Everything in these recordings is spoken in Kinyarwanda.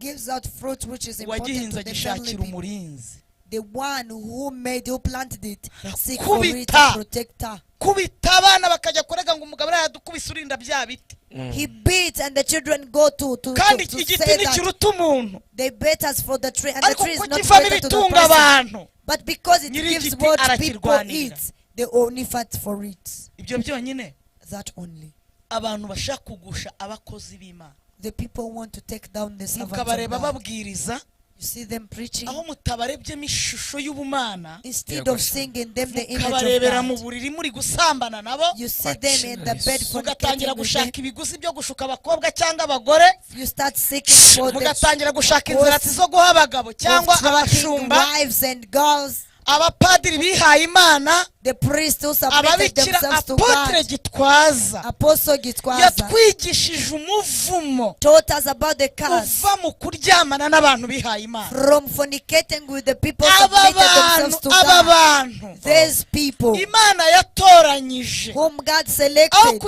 gives out fruit which is important to the family people. The one who planted it, seek for it to protect her. He beat and the children go to say that they beat us for the tree, and the tree is not better to the person. But because it gives what people eat, they only fight for it. That only. The people want to take down the servants of God. You see them preaching. Instead of singing them the image of God, you see them in the bed fornicating with them. You start seeking for the wives and girls. The priest who submitted themselves to God, Apostle Gitwaza, taught us about the curse from fornicating with the people who submitted themselves to God. These people whom God selected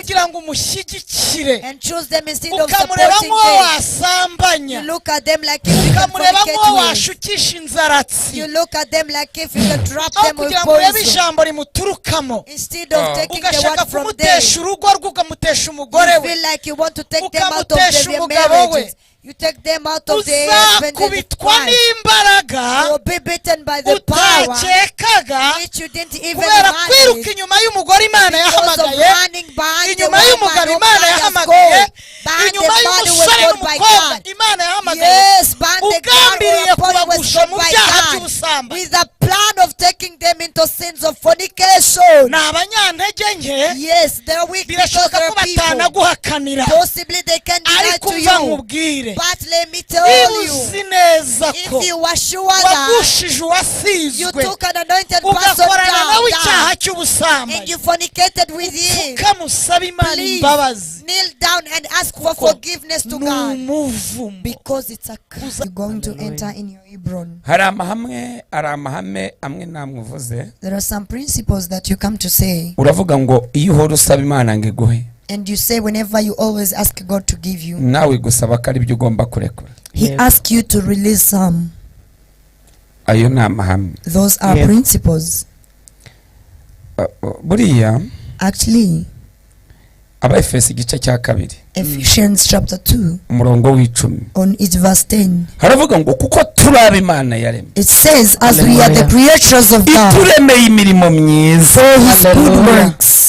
and chose them instead of supporting them. You look at them like if you can fornicate with. You look at them like if you can trap them with poison. Instead of taking the word from them, you feel like you want to take them out of their marriages. You take them out of their husband and wife. You will be beaten by the power which you didn't even imagine. Because of running behind the woman whom God has called, behind the man who was called by God. Yes, behind the God who was called by God, with a plan of taking them into sins of fornication. Yes, they are weak because they are people. Possibly they can deny to you. But let me tell you, if you were sure that you took an anointed person down and you fornicated with him, please kneel down and ask for forgiveness to God, because it's a curse. You're going to enter in your Hebron. There are some principles that you come to say. And you say whenever you always ask God to give you, He asks you to release some. Those are principles. Actually, Ephesians chapter 2 on its verse 10, it says, as we are the creatures of God for His good works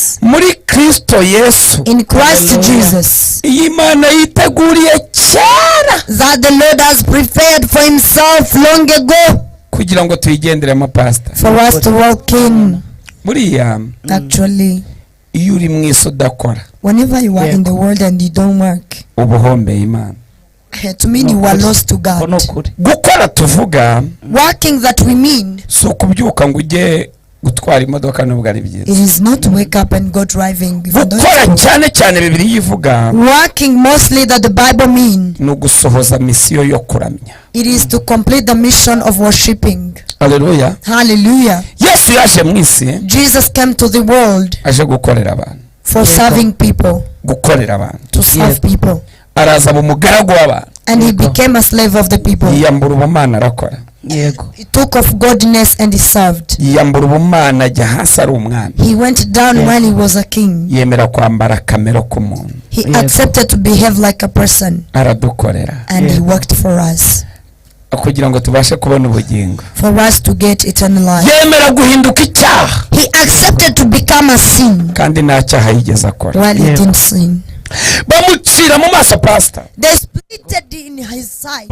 in Christ Jesus, that the Lord has prepared for Himself long ago for us to walk in. Actually, whenever you are in the world and you don't work, to mean you are lost to God. Working that we mean, it is not to wake up and go driving. Working mostly that the Bible means, it is to complete the mission of worshipping. Hallelujah. Hallelujah. Jesus came to the world for serving people, to serve people, and He became a slave of the people. He took off godliness and He served. He went down when He was a king. He accepted to behave like a person, and He worked for us, for us to get eternal life. He accepted to become a sin while He didn't sin. They split in His side.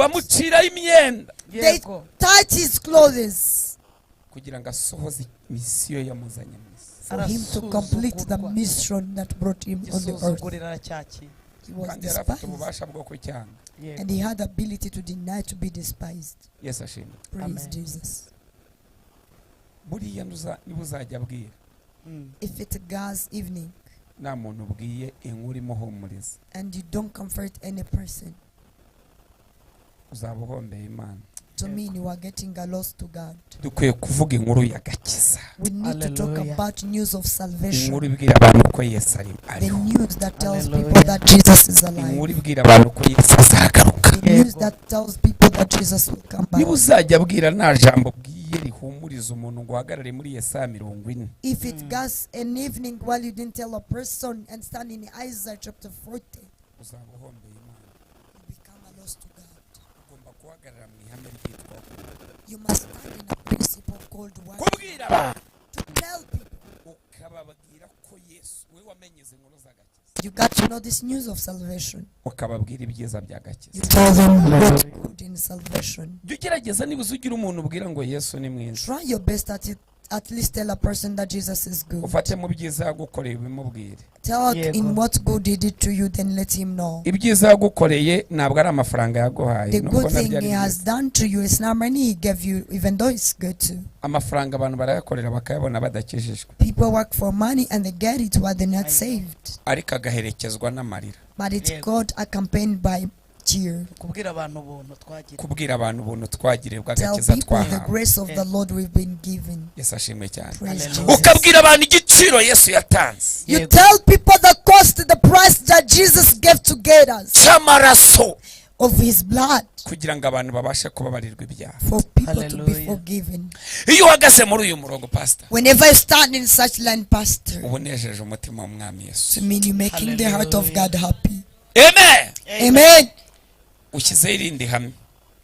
They touched His clothes for Him to complete the mission that brought Him on the earth. He was despised, and He had the ability to deny to be despised. Yes, Ashim. Praise Jesus. If it's God's evening and you don't comfort any person, to me you are getting a loss to God. We need to talk about news of salvation, the news that tells people that Jesus is alive, the news that tells people that Jesus will come back. Niba uzajya abwira nta jambo bwiye rihumuriza umuntu ngo uhagarare muri Yesaya 40. If it goes an evening while you didn't tell a person and stand in Isaiah chapter 40, uzaba uhombeye Imana. you become a loss to God. Ugomba guhagarara mu ihame ryitwa You must stand in a principle called what? kubwira abantu To tell people. ukababwira ko Yesu we wamenyeze inkuru z'agakiza. You got to know this news of salvation. ukababwira ibyiza You by'agakiza. tell them what's good in salvation. Jya ugerageza niba uzugira umuntu ubwira ngo Yesu ni mwiza. Try your best at least tell a person that Jesus is good. ufate mu byiza yagukoreye ubimubwire. Tell in what good he did to you, then let him know. ibyiza yagukoreye ntabwo ari amafaranga yaguhaye. The good thing he has done to you is not money he gave you, even though it's good too. amafaranga abantu barayakorera bakayabona badakijijwe. People work for money and they get it while they're not saved. ariko agaherekezwa n'amarira. But it's God accompanied by tear. kubwira abantu ubuntu twagiriwe Tell bw'agakiza people the twahawe. grace of the Lord we've been given. Yesu ashimwe cyane. Praise Jesus. ukabwira abantu igiciro Yesu yatanze You tell people the cost, the price that Jesus gave to get us, cy'amaraso of his blood, kugira ngo abantu babashe kubabarirwa ibyaha. for people to be forgiven. iyo uhagaze muri uyu murongo pastor Whenever you stand in such line, pastor, uba unejeje umutima w'umwami Yesu. to mean you're making the heart of God happy. amen. Amen. ushyizeho irindi hame.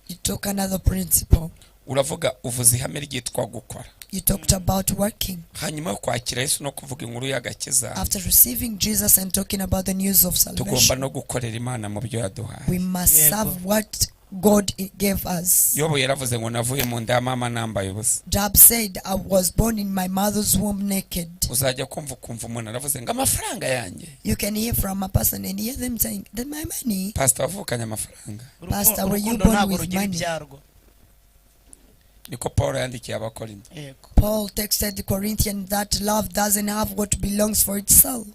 You took another principle. uravuga uvuze ihame ryitwa gukora. You talked about working. hanyuma yo kwakira Yesu no kuvuga inkuru y'agakiza After receiving Jesus and talking about the news of tugomba salvation, no gukorera Imana mu byo yaduhaye. we must serve what God gave us. Yobu yaravuze ngo navuye mu nda ya mama nambaye ubusa. Job said, I was born in my mother's womb naked. uzajya kumva umuntu aravuze ngo amafaranga yanjye. You can hear from a person and hear them saying that my money. pastor wavukanye amafaranga. Pastor, were you born with money? niko Paul yandikiye abakorinto. Paul texted the Corinthians that love doesn't have what belongs for itself.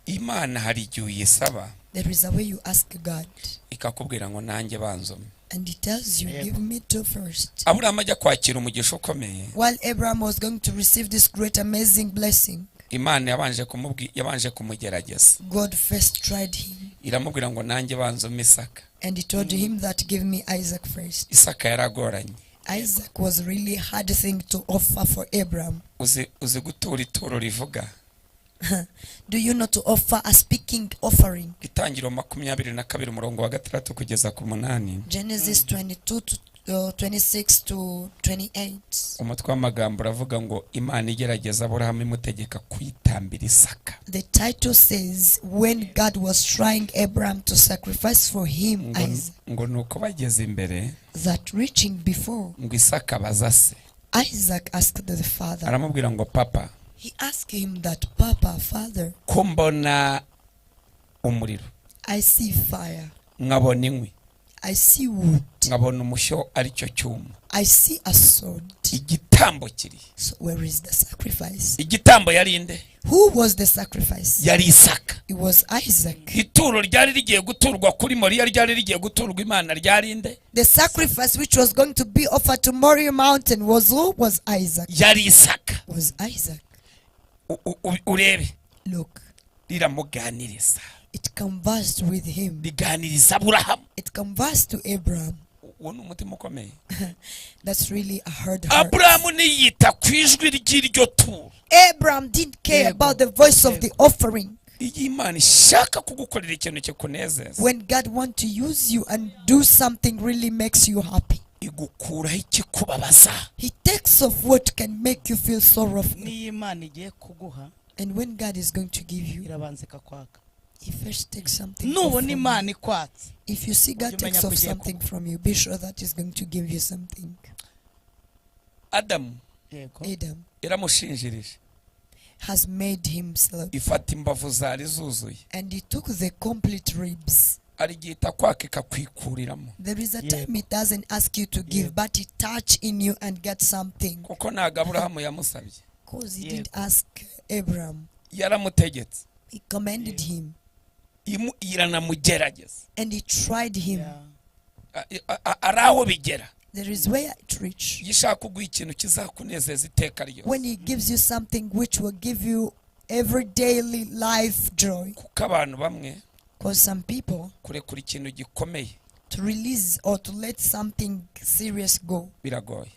Imana hari igihe uyisaba There is a way you ask God ikakubwira ngo nanjye banzome. and he tells you, give me two first. Aburahamu ajya kwakira umugisha ukomeye. While Abraham was going to receive this great amazing blessing, Imana yabanje kumugerageza. God first tried him iramubwira ngo nanjye banzome Isaka. and he told him that give me Isaac first. Isaka yaragoranye. Isaac was really hard thing to offer for Abraham. uzi gutura ituro rivuga. Do you know to offer a speaking offering? Itangiro 22 umurongo wa 6 kugeza ku 8. Genesis 22 to 26 to 28. umutwe w'amagambo uravuga ngo Imana igerageza Aburahamu imutegeka kwitambira Isaka. The title says when God was trying Abraham to sacrifice for him Isaac, ngo nuko bageze imbere that reaching before, ngo Isaka bazase. Isaac asked the father. aramubwira ngo papa, He asked him that, Papa, Father, ko mbona umuriro, I see fire, nkabona inkwi, I see wood, nkabona umushyo aricyo cyuma, I see a sword. igitambo kiri. So where is the sacrifice? igitambo yari inde? Who was the sacrifice? yari Isaka. It was Isaac. ituro ryari rigiye guturwa kuri Moriya ryari rigiye guturwa Imana ryari inde? The sacrifice which was going to be offered to Moriah mountain was who? Was Isaac. yari Isaka. Was Isaac. urebe Look, riramuganiriza, it conversed with him. riganiriza Aburahamu. It conversed to Abraham. uwo ni umutima ukomeye. That's really a hard heart. Aburahamu niyita ku ijwi ry'iryo turo. Abraham didn't care about the voice of the offering. iyo Imana ishaka kugukorera ikintu kikunezeza, When God wants to use you and do something really makes you happy, igukuraho ikikubabaza. He takes off what can make you feel sorrowful. niyo Imana igiye kuguha And when God is going to give you, irabanza ikakwaka. He first takes something off Nubona from you. Imana ikwatse, If you see God takes off something from you, be sure that He's going to give you something. Adamu Adam iramushinjirije, has made himself, ifata imbavu zari zuzuye, and He took the complete ribs. arigita kwaka ikakwikuriramo. There is a time He doesn't ask you to give, but He touch in you and get something. kuko ntago Aburahamu yamusabye, Because He didn't ask Abraham. yaramutegetse, He commanded him, iranamugerageza, and He tried him. araho bigera. There is where it reach. yishaka kuguha ikintu kizakunezeza iteka ryose. When He gives you something which will give you every daily life joy. kuko abantu bamwe Because some people, kurekura ikintu gikomeye to release or to let something serious go. biragoye.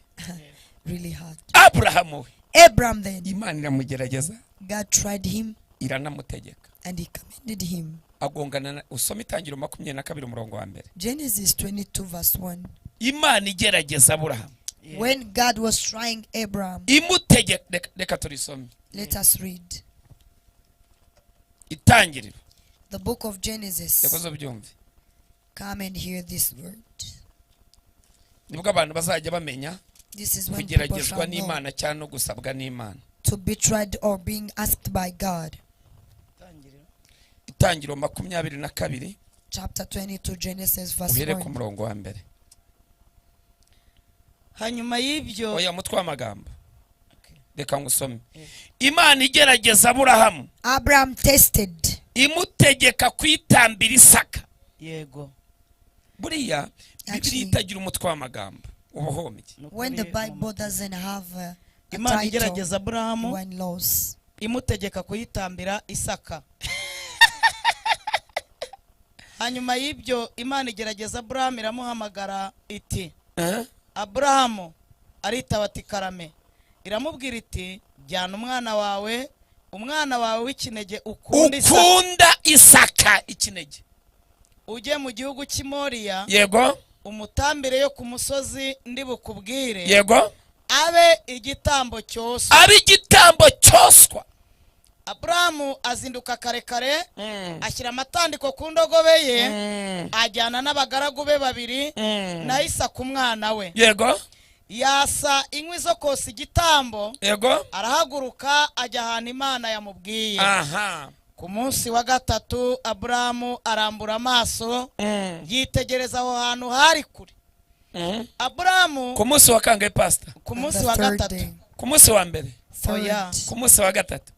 Really hard. Aburahamu Abraham then, Imana iramugerageza God tried him iranamutegeka and he commended him. agongana usoma Itangiriro 22 umurongo wa mbere. Genesis 22 verse 1. Imana igerageza Aburahamu When God was trying Abraham, imutegeka, reka turisome let us read Itangiriro, the book of Genesis. reka zo byumve. Come and hear this word. Nibwo abantu bazajya bamenya This is when people kugeragezwa shall know n'Imana cyangwa no gusabwa n'Imana. to be tried or being asked by God. Itangiriro 22 Chapter 22 Genesis verse uhere ku 1. murongo wa mbere. hanyuma y'ibyo Oya mutwe w'amagambo, reka ngusome. Imana igerageza Aburahamu Abraham tested. imutegeka kwitambira Isaka. yego Buriya Bibiliya itagira umutwe w'amagambo ubuhombye. When the Bible doesn't have a Imana title, igerageza Aburahamu one loss. imutegeka kuyitambira Isaka. hanyuma y'ibyo Imana igerageza Aburahamu iramuhamagara iti Aburahamu aritaba ati karame. Iramubwira iti jyana umwana wawe w'ikinege ukunda Isaka ikinege, ujye mu gihugu cy'Imoriya, yego, umutambire yo ku musozi ndi bukubwire, yego, abe igitambo cyoswa. ari igitambo cyoswa. Aburahamu azinduka kare kare, ashyira amatandiko ku ndogobe ye, ajyana n'abagaragu be babiri na Isaka umwana we, yego, yasa inkwi zo kosa igitambo, yego, arahaguruka ajya ahantu Imana yamubwiye. aha. Ku munsi wa gatatu Aburahamu arambura amaso, yitegereza aho hantu hari kure. Aburahamu Ku munsi wa kangahe pastor? ku munsi wa gatatu. Ku munsi wa mbere? Oya, Ku munsi wa gatatu.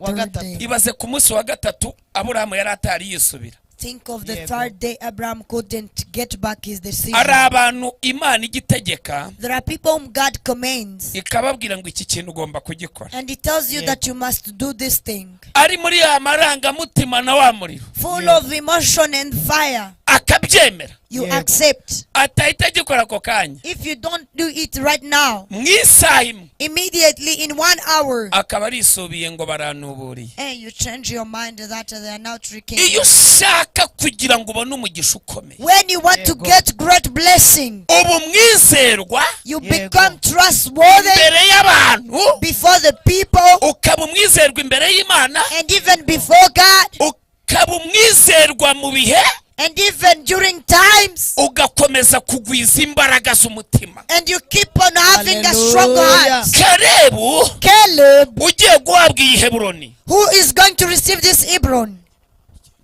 Ibaze ku munsi wa gatatu Aburahamu yari atari yisubira. Think of the third day Abraham couldn't get back his decision. Ari abantu Imana igitegeka, There are people whom God commands ikababwira ngo iki kintu ugomba kugikora. and he tells you that you must do this thing. Ari muri ya marangamutima na wa muriro, Full of emotion and fire. akabyemera, You accept. atahita agikora ako kanya. If you don't do it right now, Mwisaha imwe immediately in 1 hour, akaba arisubiye ngo baranuburiye. and you change your mind that they are now tricking Iyo you. ushaka kugira ngo ubone umugisha ukomeye, When you want to get great blessing, ubu mwizerwa you become trustworthy imbere y'abantu, before the people ukaba umwizerwa imbere y'Imana, and even before God, ukaba umwizerwa mu bihe, and even during times, ugakomeza kugwiza imbaraga z'umutima. and you keep on having a strong heart. Kalebu Caleb, ugiye guhabwa iyi Heburoni, who is going to receive this Hebron,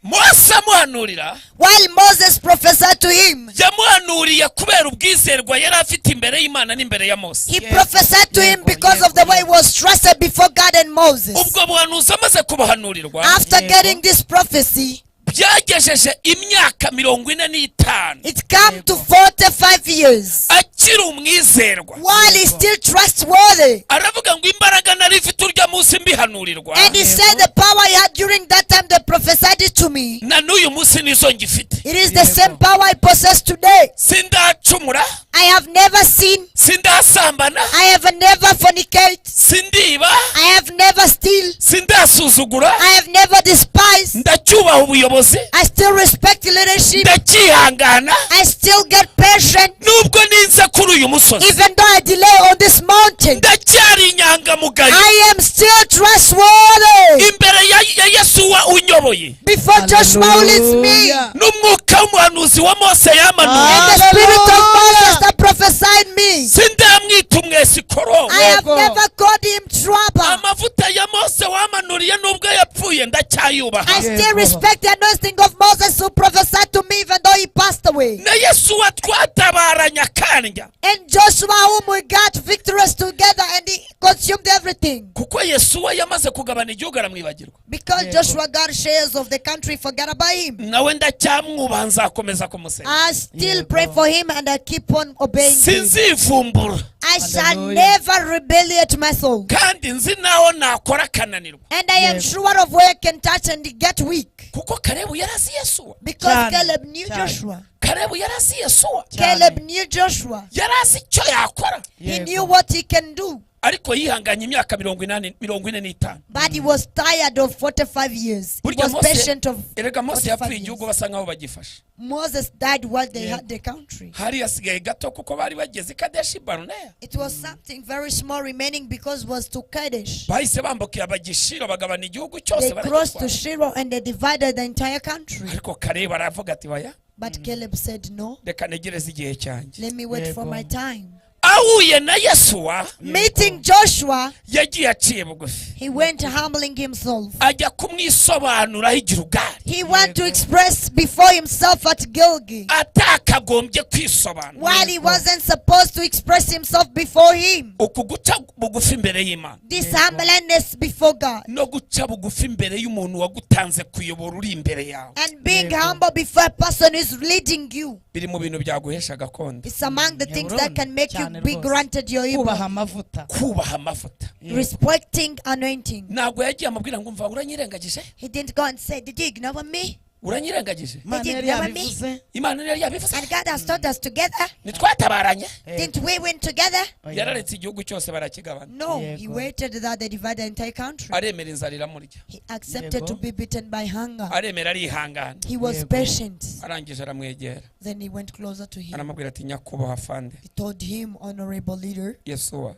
Mose amuhanurira, while Moses prophesied to him, yamuhanuriye kubera ubwizerwa yari afite imbere y'Imana n'imbere ya Mose. he prophesied to him because of the way he was trusted before God and Moses. Ubwo buhanuzi amaze kubuhanurirwa, After getting this prophecy, byagejeje imyaka 45 it came to 45 years. akiri umwizerwa. While he's still trustworthy. Aravuga ngo imbaraga nari mfite urya munsi mbihanurirwa, And he said the power he had during that time they prophesied it to me. na n'uyu munsi nizo ngifite. It is the same power I possess today. Sindacumura, I have never seen. sindasambana, I have never fornicate. sindiba, I have never steal. sindasuzugura, I have never despised. ndacyubaha ubuyobozi, I still respect leadership. ndacyihangana, I still get patient. nubwo ninza kuri uyu musozi, Even though I delay on this mountain, ndacyari inyangamugayo I am still trustworthy. imbere ya Yesuwa unyoboye, Before Joshua who leads me, n'umwuka w'umuhanuzi wa Mose yamanuye, and the spirit of Moses that prophesied me. sindamwita umwesikoro. I have never called him trouble. Amavuta ya Mose wamanuriye nubwo yapfuye ndacyayubaha. I still respect the anointing of Moses who prophesied to me even though he passed away. Na Yesuwa twatabaranya kanja, And Joshua whom we got victorious together and he consumed everything. kuko Yesuwa yamaze kugabana igihugu aramwibagirwa. Because Joshua got shares of the country, forgot about him. nawe ndacyamwubaha nzakomeza kumusenga. I still pray for him and I keep on obeying him. sinzivumbura. I shall never rebelliate my soul. kandi nzi naho nakora kananirwa. And I am sure of where I can touch and get weak. kuko Kalebu yarazi Yesuwa. Because Caleb knew Joshua. Kalebu yarazi Yesuwa. Caleb knew Joshua. yarazi icyo yakora. He knew what he can do. ariko yihanganye imyaka 45. But he was tired of 45 years. He was patient of erega Mose 45 yapfuye igihugu years. basa nkaho bagifashe. Moses died while they had the country. hari yasigaye gato kuko bari bageze Kadeshi Barnea. It was something very small remaining because it was to Kadesh. bahise bambukira bagishiro bagabana igihugu cyose They crossed to Shiloh and they divided the entire country. ariko Kalebu aravuga ati baya But Caleb said, no, reka negereze igihe cyanjye. let me wait for my time. ahuye na Yesuwa Meeting Joshua, yagiye aciye bugufi. he went humbling himself. ajya kumwisobanuraho Igirugari. He went to express before himself at Gilgal atakagombye kwisobanura. while he wasn't supposed to express himself before him. uku guca bugufi imbere y'Imana This humbleness before God no guca bugufi imbere y'umuntu wagutanze kuyobora uri imbere yawe and being humble before a person who is leading you. biri mu bintu byaguhesha gakondo. It's among the things that can make you be granted your kubaha Ibra. amavuta. kubaha amavuta. Respecting anointing. ntabwo yagiye amubwira ngo mva uranyirengagije. He didn't go and say, did you ignore me? uranyirengagije. Imana did yari never yabivuze. Imana yari yabivuze. And God has taught us together. ntitwatabaranye. Didn't we win together? yararetse igihugu cyose barakigabana. No, he waited that they divided the entire country. aremera inzara iramurya. He accepted to be beaten by hunger. aremera arihangana. He was patient. arangije aramwegera. Then he went closer to him. aramubwira ati nyakubahwa afande. He told him, honorable leader, Yesuwa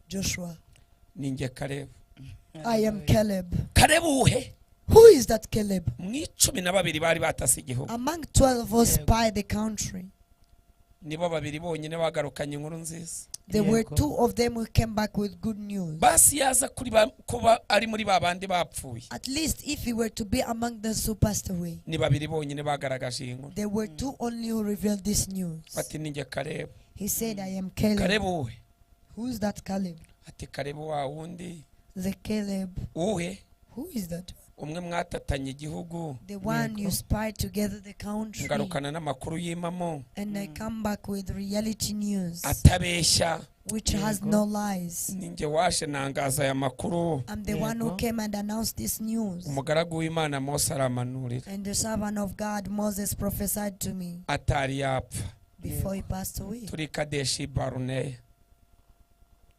Joshua, ninjye Kalebu. I am Caleb. Kalebu uhe Who is that Caleb? mu 12 bari batase igihugu. Among 12 who spied the country, nibo babiri bonyine bagarukanye inkuru nziza. there were 2 of them who came back with good news. basi yaza kuri kuba ari muri babandi bapfuye. At least if he were to be among those who passed away, ni babiri bonyine bagaragaje inkuru. there were 2 only who revealed this news. ati ninjye Kalebu. He said, I am Caleb. Kalebu uhe Who's that Caleb? ati Kalebu wa wundi The Caleb. uhe Who is that? umwe mwatatanye igihugu. The one you spied together the country. ngarukana n'amakuru y'imamo And I come back with reality news, atabeshya. which has no lies. ninjye washe nangaza aya makuru. I'm the one who came and announced this news. umugaragu w'Imana Mose aramanurira. And the servant of God, Moses, prophesied to me atari yapfa. before he passed away. turi Kadeshi Barnea.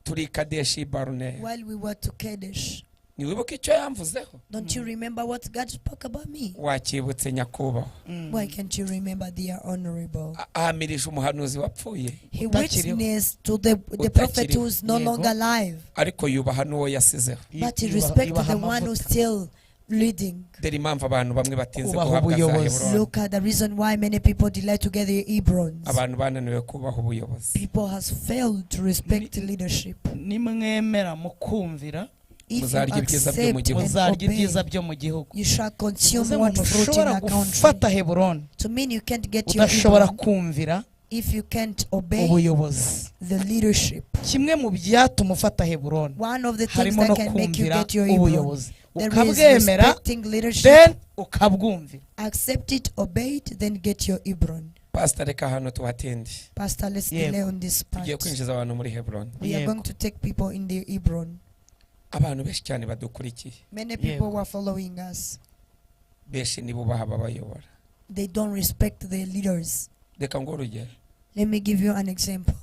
turi Kadeshi Barnea. While we were to Kadesh. niwibuka icyo yamvuzeho. Don't you remember what God spoke about me? wakibutse nyakubahwa. Why can't you remember, dear honorable? ahamirije umuhanuzi wapfuye. He witnessed to the prophet who is no longer alive. ariko yubaha n'uwo yasizeho. But he respected the one who's still leading. dore impamvu abantu bamwe batinze Kubaha guhabwa za ubuyobozi. Heburoni. Look at the reason why many people delay to get their Hebrons. abantu bananiwe kubaha ubuyobozi. People has failed to respect leadership. nimwemera mukumvira If you Muzarya ibyiza byo mu accept gihugu. and muzarya obey, ibyiza byo mu gihugu. you shall consume Uze what umuntu fruit in ushobora a country. gufata Heburoni To mean you can't get your udashobora Hebron kumvira if you can't obey ubuyobozi. the leadership. kimwe mu byatuma ufata Heburoni One of the things harimo that no can make you kumvira get your Hebron. ubuyobozi. There is ukabwemera respecting leadership. then ukabwumvira. Accept it, obey it, then get your Hebron. pastor reka hano tuhatinde. Pastor, let's Yego. delay on this part. tugiye kwinjiza abantu muri Heburoni. We are Yego. going to take people in the Hebron. abantu benshi cyane badukurikiye. Many people Yego. who are following us, benshi nibo baha ababayobora. they don't respect their leaders. reka ngo urugero. Let me give you an example.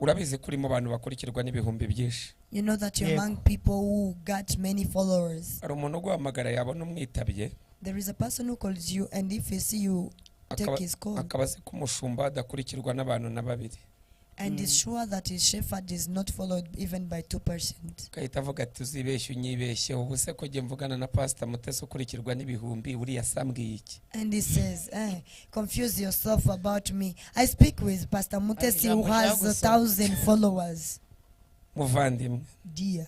urabizi ko urimo abantu bakurikirwa n'ibihumbi byinshi. You know that you're Yego. among people who got many followers. hari umuntu uguhamagara yabona umwitabye. There is a person who calls you, and if he see you take his call, akaba azi ko umushumba adakurikirwa n'abantu na babiri. and is sure that his shepherd is not followed even by 2%. gahita avuga ati uzibeshye unyibeshye ubu se ko njye mvugana na pastor Mutesi ukurikirwa n'ibihumbi uriya sambwiye iki. And he says, confuse yourself about me. I speak with Pastor Mutesi who has 1,000 followers. muvandimwe, Dear,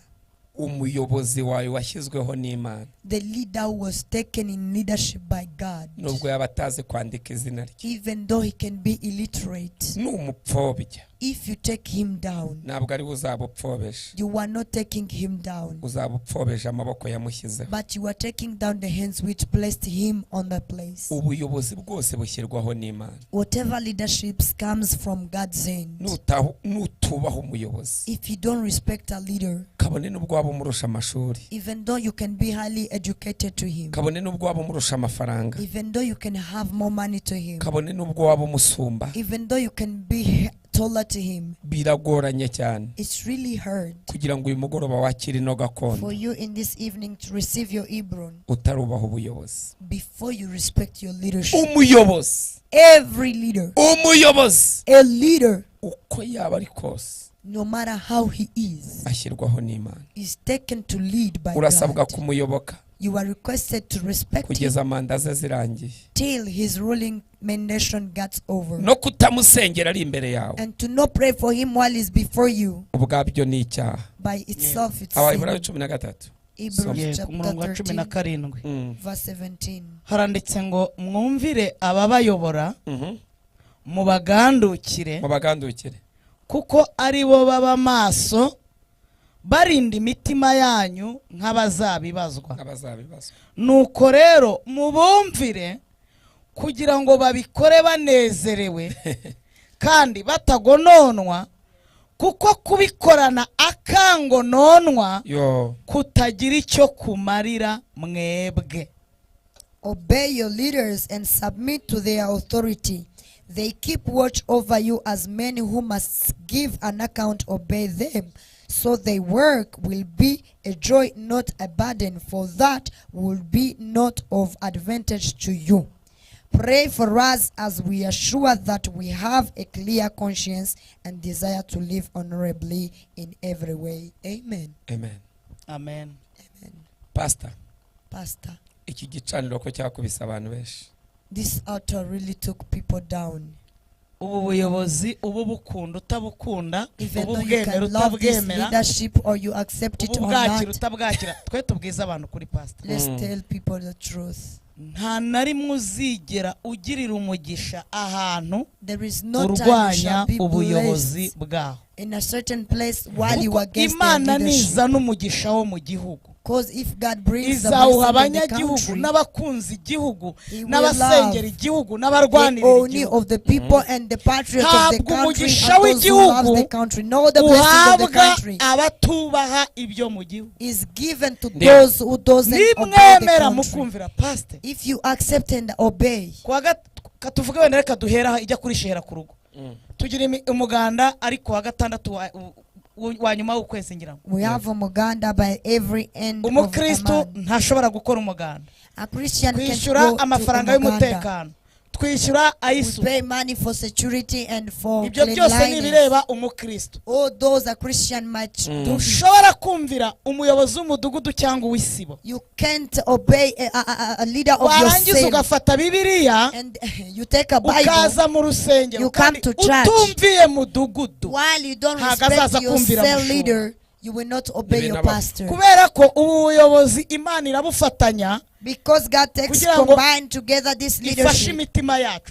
umuyobozi wawe washyizweho n'Imana. the leader who was taken in leadership by God, nubwo yaba atazi kwandika izina rye. even though he can be illiterate, ni umupfobya. If you take him down, ntabwo ari uzabupfobesha, you are not taking him down, uzabupfobesha amaboko yamushyizeho. but you are taking down the hands which placed him on the place. Ubuyobozi bwose bushyirwaho n'Imana. Whatever leadership comes from God's hand. Nutubaho umuyobozi, If you don't respect a leader, kabone n'ubwo waba umurusha amashuri, even though you can be highly educated to him, kabone n'ubwo waba umurusha amafaranga, even though you can have more money to him, kabone n'ubwo waba umusumba, even though you can be taller to him, biragoranye cyane it's really hard kugira ngo uyu mugoroba wakire no gakondo for you in this evening to receive your Hebron utarubaho ubuyobozi. before you respect your leadership. Umuyobozi, Every leader, umuyobozi a leader, uko yaba ari kose, no matter how he ashyirwaho n'Imana. is taken to lead by Urasabwa God. kumuyoboka You are requested to respect him kugeza manda ze zirangiye, till his ruling mandation gets over, no kutamusengera ari imbere yawe and to not pray for him while he's before you. ubwabyo ni icyaha. By itself, it's Abaheburayo sin. 13 Hebrews ku murongo wa chapter 17 verse 17. haranditse ngo mwumvire ababayobora mubagandukire mubagandukire kuko ari bo baba maso barinda imitima yanyu nk'abazabibazwa. Nuko rero mubumvire kugira ngo babikore banezerewe kandi batagononwa, kuko kubikorana akangononwa kutagira icyo kumarira mwebwe. Obey your leaders and submit to their authority. They keep watch over you as men who must give an account. Obey them, so their work will be a joy, not a burden, for that will be not of advantage to you. Pray for us as we are sure that we have a clear conscience and desire to live honorably in every way. Amen. Amen. Amen. Amen. Pastor. Iki gicaniro ko cyakubise abantu benshi. This altar really took people down. Ubu buyobozi ubu bukunda utabukunda, ubu bwemera utabwemera, leadership or you accept it or not, utabwakira, twe tubwiza abantu kuri pastor. Let's tell people the truth. Nta nari muzigera ugirira umugisha ahantu there is no urwanya ubuyobozi bwaho. In a certain place while you are against Imana niza n'umugisha wo mu gihugu. Because if God brings the abanyagihugu n'abakunzi igihugu n'abasengera igihugu n'abarwanira igihugu of the people and the patriots of the country and those who love the country, know the blessing of the country abatubaha ibyo mu gihugu is given to those who doesn't obey the country. If you accept and obey. Katuvuge wenda reka duhera ijya kuri shehera ku rugo. Tugira umuganda ariko wa gatandatu wanyuma ukwezi ngira. We have umuganda by every end of the month. Umukristo ntashobora gukora umuganda. A Christian can't kwishyura amafaranga y'umutekano, twishyura ayisu, pay money for security and for ibyo byose nibireba umukristo. All those a Christian might do. Ushobora kumvira umuyobozi w'umudugudu cyangwa w'isibo. You can't obey a leader of your warangiza ugafata Bibiliya and you take a Bible, ukaza mu rusengero, you come to church, utumviye mudugudu, while you don't respect your cell leader, you will not obey your pastor. Kubera ko ubuyobozi Imana irabufatanya, because God takes combine together this leadership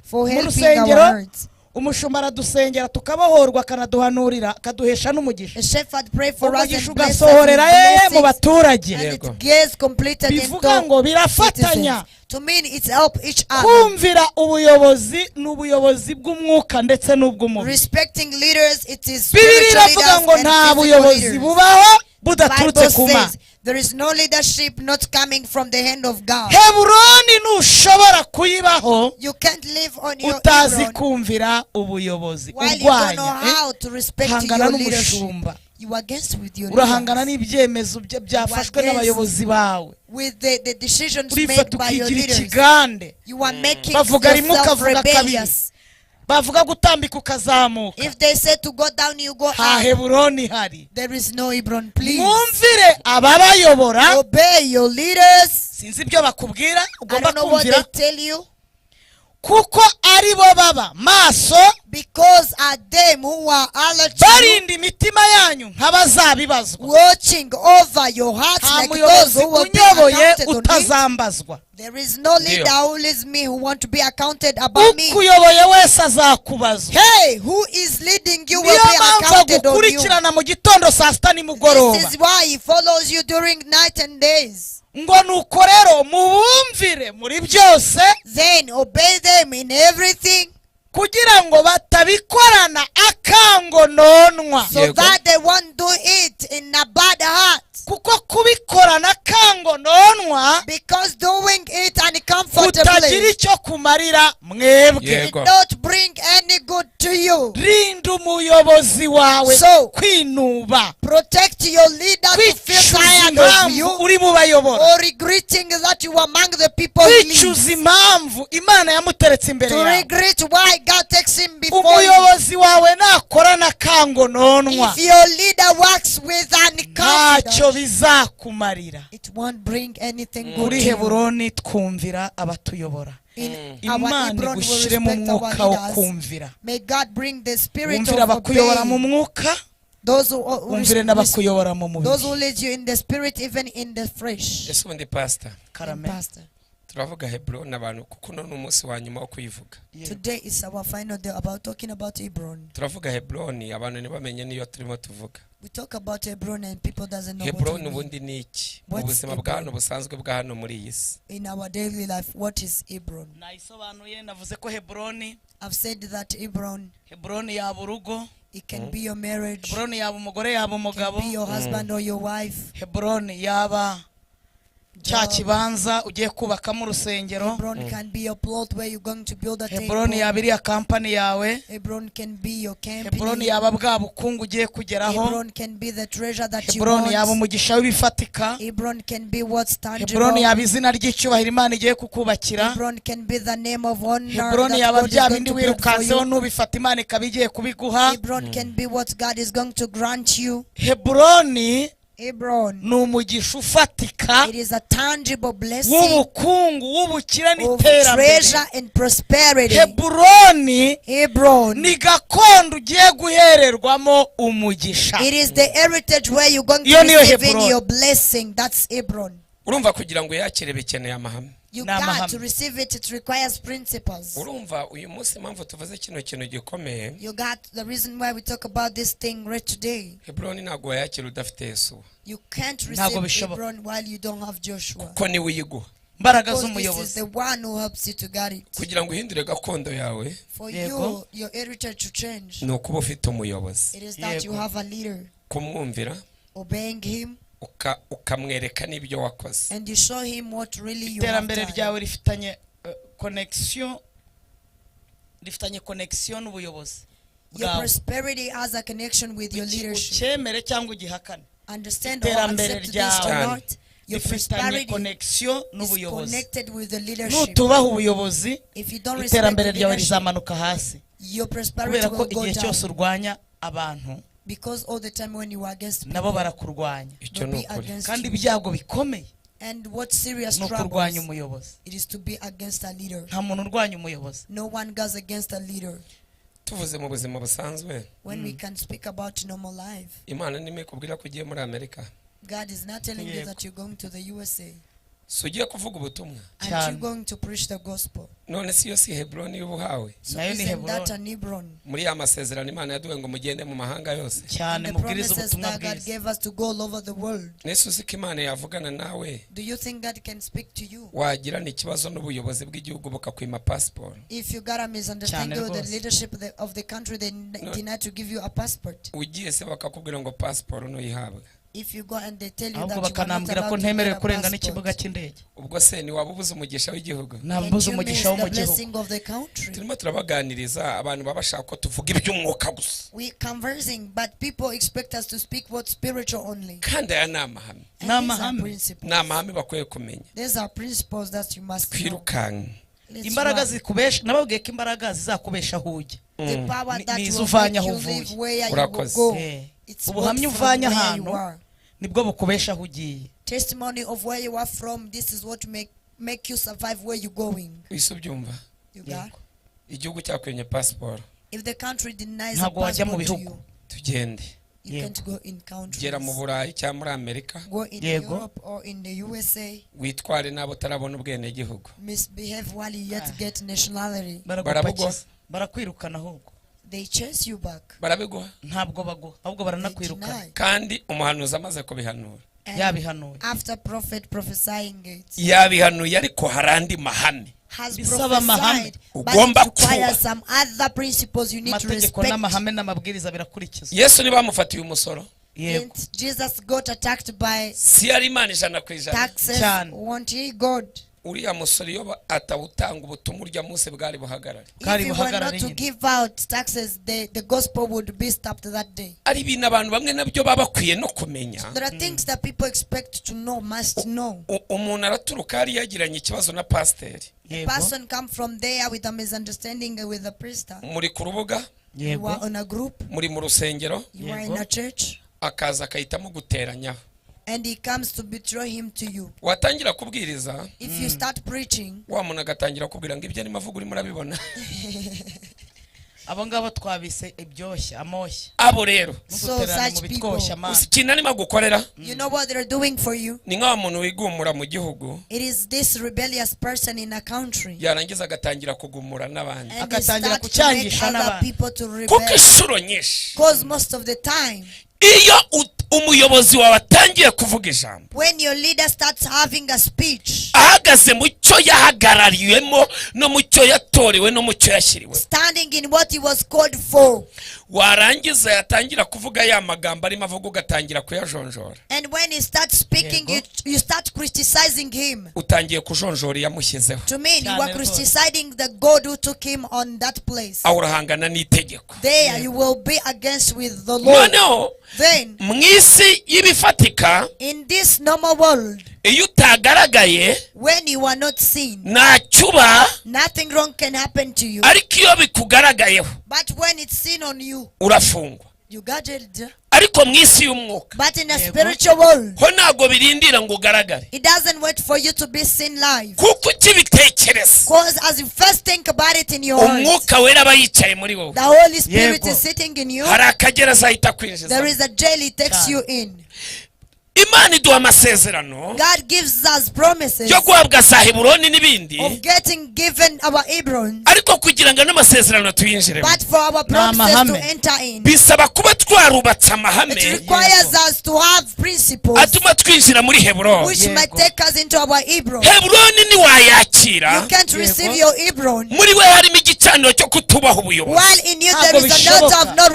for helping our hearts. Umushumba aradusengera tukabohorwa kanaduhanurira kaduhesha n'umugisha. A shepherd pray for us and bless us mu baturage. And it gets completed bivuga ngo birafatanya. To mean it's help each other. Kumvira ubuyobozi n'ubuyobozi bw'umwuka ndetse n'ubw'umubiri. Respecting leaders, it is spiritual leaders ngo nta buyobozi bubaho budaturutse kuma. There is no leadership not coming from the hand of God. Heburoni nushobora kuyibaho, you can't live on your utazi kumvira ubuyobozi. Urwanya hangana n'umushumba. You are against with your urahangana n'ibyemezo byafashwe n'abayobozi bawe. With the decisions made by your leaders. You are making yourself rebellious. Bavuga gutambika ukazamuka. If they say to go down, you go up. Heburoni hari. There is no Hebron, please. Mwumvire ababayobora. Obey your leaders. Sinzi ibyo bakubwira, ugomba kumvira. I don't know what they tell you. Kuko ari bo baba maso, because are them who are alert, barinda imitima yanyu nk'abazabibazwa, watching over your hearts nta like those muyobozi who will be unyoboye accounted on me. utazambazwa. There is no leader who leads me who want to be accounted about me. ukuyoboye wese azakubazwa. Hey, who is leading you will niyo be mpamvu accounted on you. agukurikirana mu gitondo, saa sita, nimugoroba. This is why he follows you during night and days. ngo nuko rero mubumvire muri byose, Then obey them in everything, kugira ngo batabikorana akangononwa, so that they won't do it in a bad heart. kuko kubikorana akangononwa Because doing it kutagira uncomfortably icyo kumarira mwebwe. Yego. did not bring any good to you. rinda umuyobozi wawe So, kwinuba, protect your leader to feel kwicuza tired of impamvu you, uri mu bayobora, or regretting that you are among the people he leads. kwicuza impamvu Imana yamuteretse imbere To yawe. regret why God takes him before you. umuyobozi wawe nakorana akangononwa, If your leader works with ntacyo unconfidence, bizakumarira. it won't bring anything good muri to you. Heburoni twumvira abatuyobora. In our Imana Hebron, we igushyire mu respect our mwuka wo leaders. kumvira. May God bring the spirit wumvira of abakuyobora mu obeying. mwuka, Those who wumvire n'abakuyobora mu those who mubiri. lead you in the spirit, even in the flesh. ese ubundi pastor Karame. Pastor, turavuga Hebron abantu kuko uno ni umunsi wa nyuma wo kuyivuga. today is our final day about talking about Hebron. turavuga Hebron abantu ntibamenye niyo turimo tuvuga. We talk about Hebron and people doesn't know what Hebron we mean. ubundi ni iki mu What's buzima Hebron? bwa hano busanzwe bwa hano muri iyi si? In our daily life, what is Hebron? nayisobanuye, navuze ko Heburoni, I've said that Hebron, Heburoni yaba urugo, it can be your marriage, it Heburoni yaba umugore, yaba umugabo, can be your husband or your wife. Heburoni yaba cya kibanza ugiye kubakamo urusengero, Hebron can be your plot where you're going to build a Heburoni temple. yaba iriya kampani yawe, Hebron can be your Heburoni company. yaba bwa bukungu ugiye kugeraho, Hebron can be the treasure that you Heburoni yaba want. umugisha w'ibifatika, Hebron can be what's Heburoni tangible. yaba izina ry'icyubahiro Imana igiye kukubakira, Hebron can be the name of honor Heburoni that yaba God is bya going bindi to build for wirukanseho you. ntubifata Imana ikaba igiye kubiguha. Hebron can be what God is going to grant you. Heburoni Hebron, ni umugisha ufatika it is a tangible blessing w'ubukungu, w'ubukire of n'iterambere. treasure and prosperity. Heburoni Hebron, ni gakondo ugiye guhererwamo umugisha. it is the heritage where you're going Iyo to niyo receive in Hebron. your blessing. That's Hebron. urumva kugira ngo yakire bikeneye amahame. You Ni amahame. got to receive it. It requires principles. urumva uyu munsi impamvu tuvuze kino kintu gikomeye, You got the reason why we talk about this thing right today. Hebron ntabwo wayakira udafite Yesu You can't Ntabwo receive bishoboka. Hebron while you don't have Joshua. kuko niwe uyiguha. Imbaraga Because this is z'umuyobozi. the one who helps you to get it. kugira ngo uhindure gakondo yawe For Yego. you, your heritage to change. ni ukuba ufite umuyobozi, It is that you Yego. have a leader, kumwumvira obeying him, ukamwereka n'ibyo wakoze. and you show him what really you have Iterambere done. ryawe rifitanye connection n'ubuyobozi Your bwawe. prosperity has a connection with your leadership. Ucyemere cyangwa ugihakane, Understand or iterambere accept this or ryawe not, your rifitanye prosperity connection is n'ubuyobozi. connected with the leadership. Nutubaha ubuyobozi, If you don't respect iterambere the ryawe leadership, rizamanuka hasi, your prosperity kubera ko will go igihe cyose down. urwanya abantu Because all the time when you are against nabo people, barakurwanya, icyo they'll ni be ukuri. against kandi you. ibyago bikomeye And what serious ni ukurwanya troubles, umuyobozi. it is to be against a leader. Nta muntu urwanya umuyobozi. No one goes against a leader. tuvuze mu buzima busanzwe, When we can speak about normal life, Imana nimwe kubwira ko ugiye muri Amerika, God is not telling you Yego. that you're going to the USA. si ugiye kuvuga ubutumwa. And Cyane. you're going to preach the gospel. none si yo si Hebron y'ubuhawe? So Nayo ni isn't that Hebron. an Hebron? muri ya masezerano Imana yaduhaye ngo mugende mu mahanga yose. cyane The mubwiriza promises ubutumwa that God bwiza. gave us to go all over the world. nese uzi ko Imana yavugana nawe Do you think God can speak to you? wagirana ikibazo n'ubuyobozi bw'igihugu bukakwima passport, If you got a misunderstanding Cyane with the rwose. leadership of the country, they deny to give you a passport. ugiye se bakakubwira ngo passport ntuyihabwe, If you go and they tell you ahubwo that you are not bakanambwira ko allowed to ntemerewe get a kurenga n'ikibuga passport, cy'indege. ubwo se ntiwaba ubuze umugisha w'igihugu? Nambuze and you miss umugisha wo the mu gihugu. blessing of the country. turimo turabaganiriza abantu baba bashaka ko tuvuga iby'umwuka gusa, We conversing, but people expect us to speak what's spiritual only. kandi aya ni amahame. And Ni these are amahame. principles. ni amahame bakwiye kumenya. These are principles that you must know. twirukanka Let's Imbaraga run. zikubesha, nababwiye ko imbaraga zizakubesha aho ujya. The power that Ni will izuvanya make aho you live uvuye. where you will Urakoze. go. It's what Ubuhamya from uvanye where you ahantu are. nibwo bukubesha aho ugiye. Testimony of where you are from. This is what make you survive where you're going. wise ubyumva. You got? igihugu cyakwimye passport, If the country denies a ntabwo wajya mu passport to bihugu. you, tugende you can't go in countries. gera mu Burayi cyangwa muri Amerika Go in Europe or in the USA. witware nabo tarabona ubwene gihugu Misbehave while you yet get nationality. barakwirukana ahubwo. They chase you back. barabiguha ntabwo baguha ahubwo baranakwirukana. kandi umuhanuzi amaze kubihanura yabihanuye. After prophet prophesying it, yabihanuye ariko harandi mahame has Bisaba mahame. prophesied, but Ugomba it requires kuba. some other principles you need to amategeko respect. n'amahame n'amabwiriza birakurikizwa. Yesu niba bamufatiye umusoro yego. Didn't Jesus got attacked by si yari Imana 100%. taxes? Cyane. Won't he God? uriya musoro iyo atawutanga ubutumwa urya munsi bwari buhagarare If he were not to give out taxes, the gospel would be stopped that day. ari ibintu abantu bamwe nabyo baba bakwiye no kumenya There are things that people expect to know, must know. umuntu araturuka hari yagiranye ikibazo na pasiteri A person come from there with a misunderstanding with the priest. muri ku rubuga You are on a group, muri mu rusengero you are in a church, akaza akahitamo guteranyaho and he comes to betray him to you. watangira kubwiriza If you start preaching, wa muntu agatangira kubwira ngo ibyo ni mavugo uri murabibona abo ngabo twabise ibyoshya amoshya. abo rero so such people, ikintu arimo gukorera you know what they're doing for you? ni nk'aho umuntu wigumura mu gihugu It is this rebellious person in a country, yarangiza agatangira kugumura n'abandi and they Akatangira start to make kucyangisha other n'abandi. people to kuko rebel. inshuro nyinshi Because most of the time, iyo umuyobozi wawe atangiye kuvuga ijambo when your leader starts having a speech, ahagaze mu cyo yahagarariyemo no mu cyo yatorewe no mu cyo yashyiriwe standing in what he was called for, warangiza yatangira kuvuga ya magambo arimo avuga ugatangira kuyajonjora and when he starts speaking, you start criticizing him. utangiye kujonjora yamushyizeho To me, you are criticizing the God who took him on that place. aho urahangana n'itegeko There you will be against with the Lord. noneho Then, mu isi y'ibifatika in this normal world, iyo utagaragaye when you are not seen, ntacyo uba nothing wrong can happen to you. ariko iyo bikugaragayeho But when it's seen on you, urafungwa you got it. ariko mu isi y'umwuka But in a spiritual world, ho ntabwo birindira ngo ugaragare it doesn't wait for you to be seen live. kuko ukibitekereza Because as you first think about it in your heart, umwuka wera aba yicaye muri wowe the Holy Spirit Yego. is sitting in you. hari akagereza ahita kwinjiza There is a jail he takes you in. imana iduha amasezerano God gives us promises yo guhabwa za heburoni n'ibindi of getting given our Hebron, ariko kugira ngo n'amasezerano tuyinjiremo but for our promises to amahame. enter in, bisaba kuba twarubatse amahame it requires us to have principles atuma twinjira muri heburoni which might take us into our Hebron. heburoni ntiwayakira You can't receive your Hebron muri we harimo igicaniro cyo kutubaha ubuyobozi while in you there is a note of no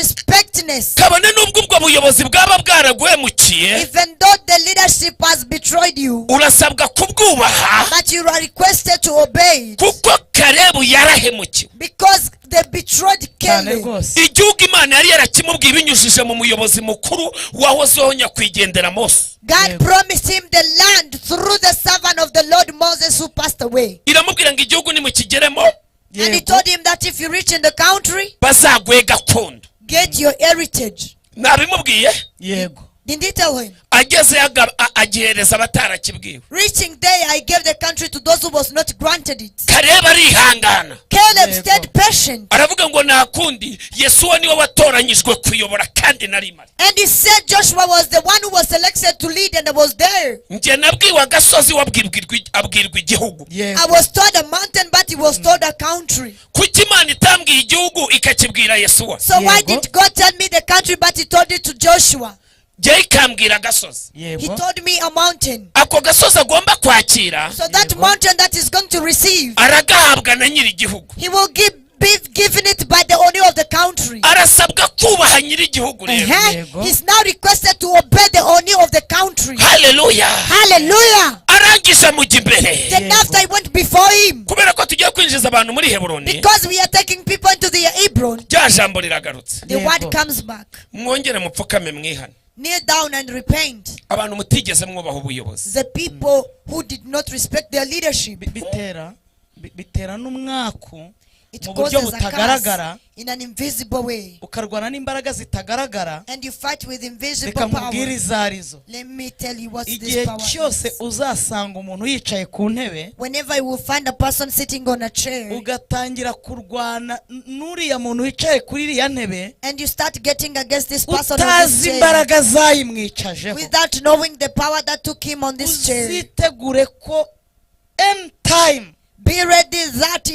disrespectness. kabone n'ubwo ubwo buyobozi bwaba bwaraguhemukiye Even though the leadership has betrayed you, urasabwa kubwubaha but you are requested to obey it, kuko karebu yarahemukiwe because they betrayed cyane Caleb. rwose. igihugu imana yari yarakimubwiye ibinyujije mu muyobozi mukuru wahozeho nyakwigendera mose God promised him the land through the servant of the Lord Moses who passed away. iramubwira ngo igihugu nimukigeremo And he told him that if you reach in the country, bazaguhe gakondo get your heritage. nabimubwiye yego. Didn't he tell him? ageze agihereza abatarakibwiwe Reaching there, I gave the country to those who was not granted it. kareba arihangana Caleb stayed patient. aravuga ngo nta kundi yesuwa niwe watoranyijwe kuyobora kandi narimari And he said Joshua was the one who was selected to lead, and I was there. njye nabwiwe agasozi abwirwa igihugu I was told a mountain, but he was told a country. kuki imana itambwiye igihugu ikakibwira yesuwa So why did God tell me the country, but he told it to Joshua? jye ikambwira agasozi He told me a mountain. ako gasozi agomba kwakira So that mountain that is going to receive, aragahabwa na nyiri igihugu he will be given it by the owner of the country. arasabwa kubaha nyiri igihugu rero He's now requested to obey the owner of the country. haleluya Hallelujah. arangije amujya imbere Then after I went before him, kubera ko tugiye kwinjiza abantu muri heburoni because we are taking people into the Hebron, rya jambo riragarutse the word comes back. mwongere mupfukame mwihane Kneel down and repent. abantu mutigeze mwubaha ubuyobozi The people who did not respect their leadership, bitera n'umwaku It mu buryo causes a curse butagaragara in an invisible way. ukarwana n'imbaraga zitagaragara. And you fight with invisible Reka nkubwire powers. izarizo. Let me tell you what this Igihe power cyose is. uzasanga umuntu yicaye ku ntebe Whenever you will find a person sitting on a chair ugatangira kurwana n'uriya muntu wicaye kuri iriya ntebe and you start getting against this person on utazi this chair imbaraga zayimwicajeho, without knowing the power that took him on this chair, uzitegure ko end time be ready that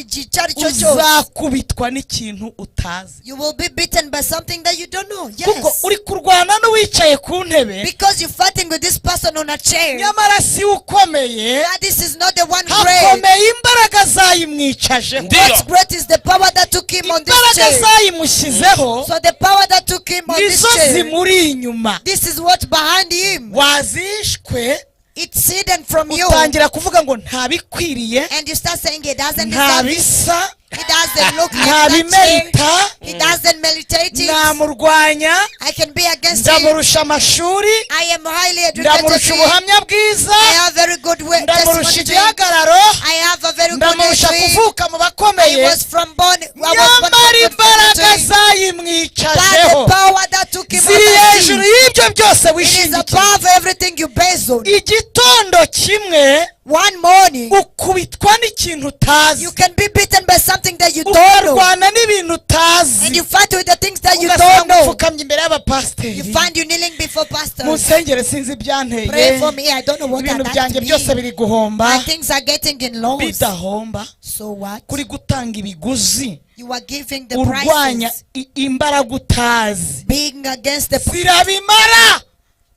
uzakubitwa n'ikintu utazi. you will be beaten by something that you don't know. Kuko Yes. uri kurwana n'uwicaye ku ntebe Because you're fighting with this person on a chair. nyamara si ukomeye, That this is not the one great. hakomeye imbaraga zayimwicajeho, What's great is the power that took him on this imbaraga chair. zayimushyizeho So the power that took him on this nizo chair, zimuri inyuma. this is what's behind him. Wazishwe It's hidden from you. utangira kuvuga ngo ntabikwiriye, And you start saying it doesn't deserve it. ntabisa, He doesn't look like that chair. ntabimerita, He doesn't meditate it. namurwanya, I can be against him. ndamurusha amashuri, I am highly ndamurusha educated. ubuhamya bwiza, I have very good ndamurusha testimony. igihagararo, I have a very good ndamurusha history. kuvuka mu I bakomeye, was born nyamara imbaraga but zayimwicajeho the power that took him ziri on hejuru the y'ibyo byose sea, it is wishingikiye. above everything you base on. Igitondo kimwe One morning, ukubitwa n'ikintu utazi, you can be beaten by something that you don't know. ukarwana n'ibintu utazi, And you fight with the things that you don't ugasanga know. upfukamye imbere You y'abapasiteri, find you kneeling before pastors. munsengere sinzi ibyanteye, Pray for me. I don't know what ibintu that byanjye byose me. biri guhomba. My things are getting in loss. Bidahomba So what? kuri gutanga ibiguzi, You are giving the urwanya prices, imbaraga utazi, being against the zirabimara.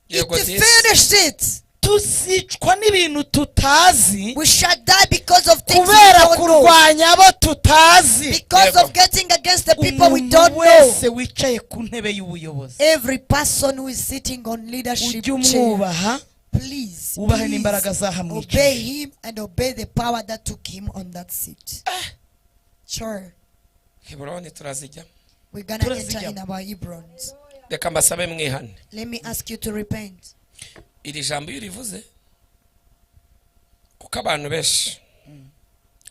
It finished it. Tuzicwa n'ibintu tutazi We shall die because of things we kubera don't know. kurwanya abo tutazi. Because of getting against the people we Umuntu don't know. wese wicaye ku ntebe y'ubuyobozi Every person who is sitting on leadership ujye chair, umwubaha, please, wubahe please n'imbaraga obey zahamwicaje. him and obey the power that took him on that seat. Sure, Heburoni turazijya. we're gonna Turazijya. enter in our Hebrons. Reka mbasabe mwihane. Let me ask you to repent. Iri jambo iyo rivuze kuko abantu benshi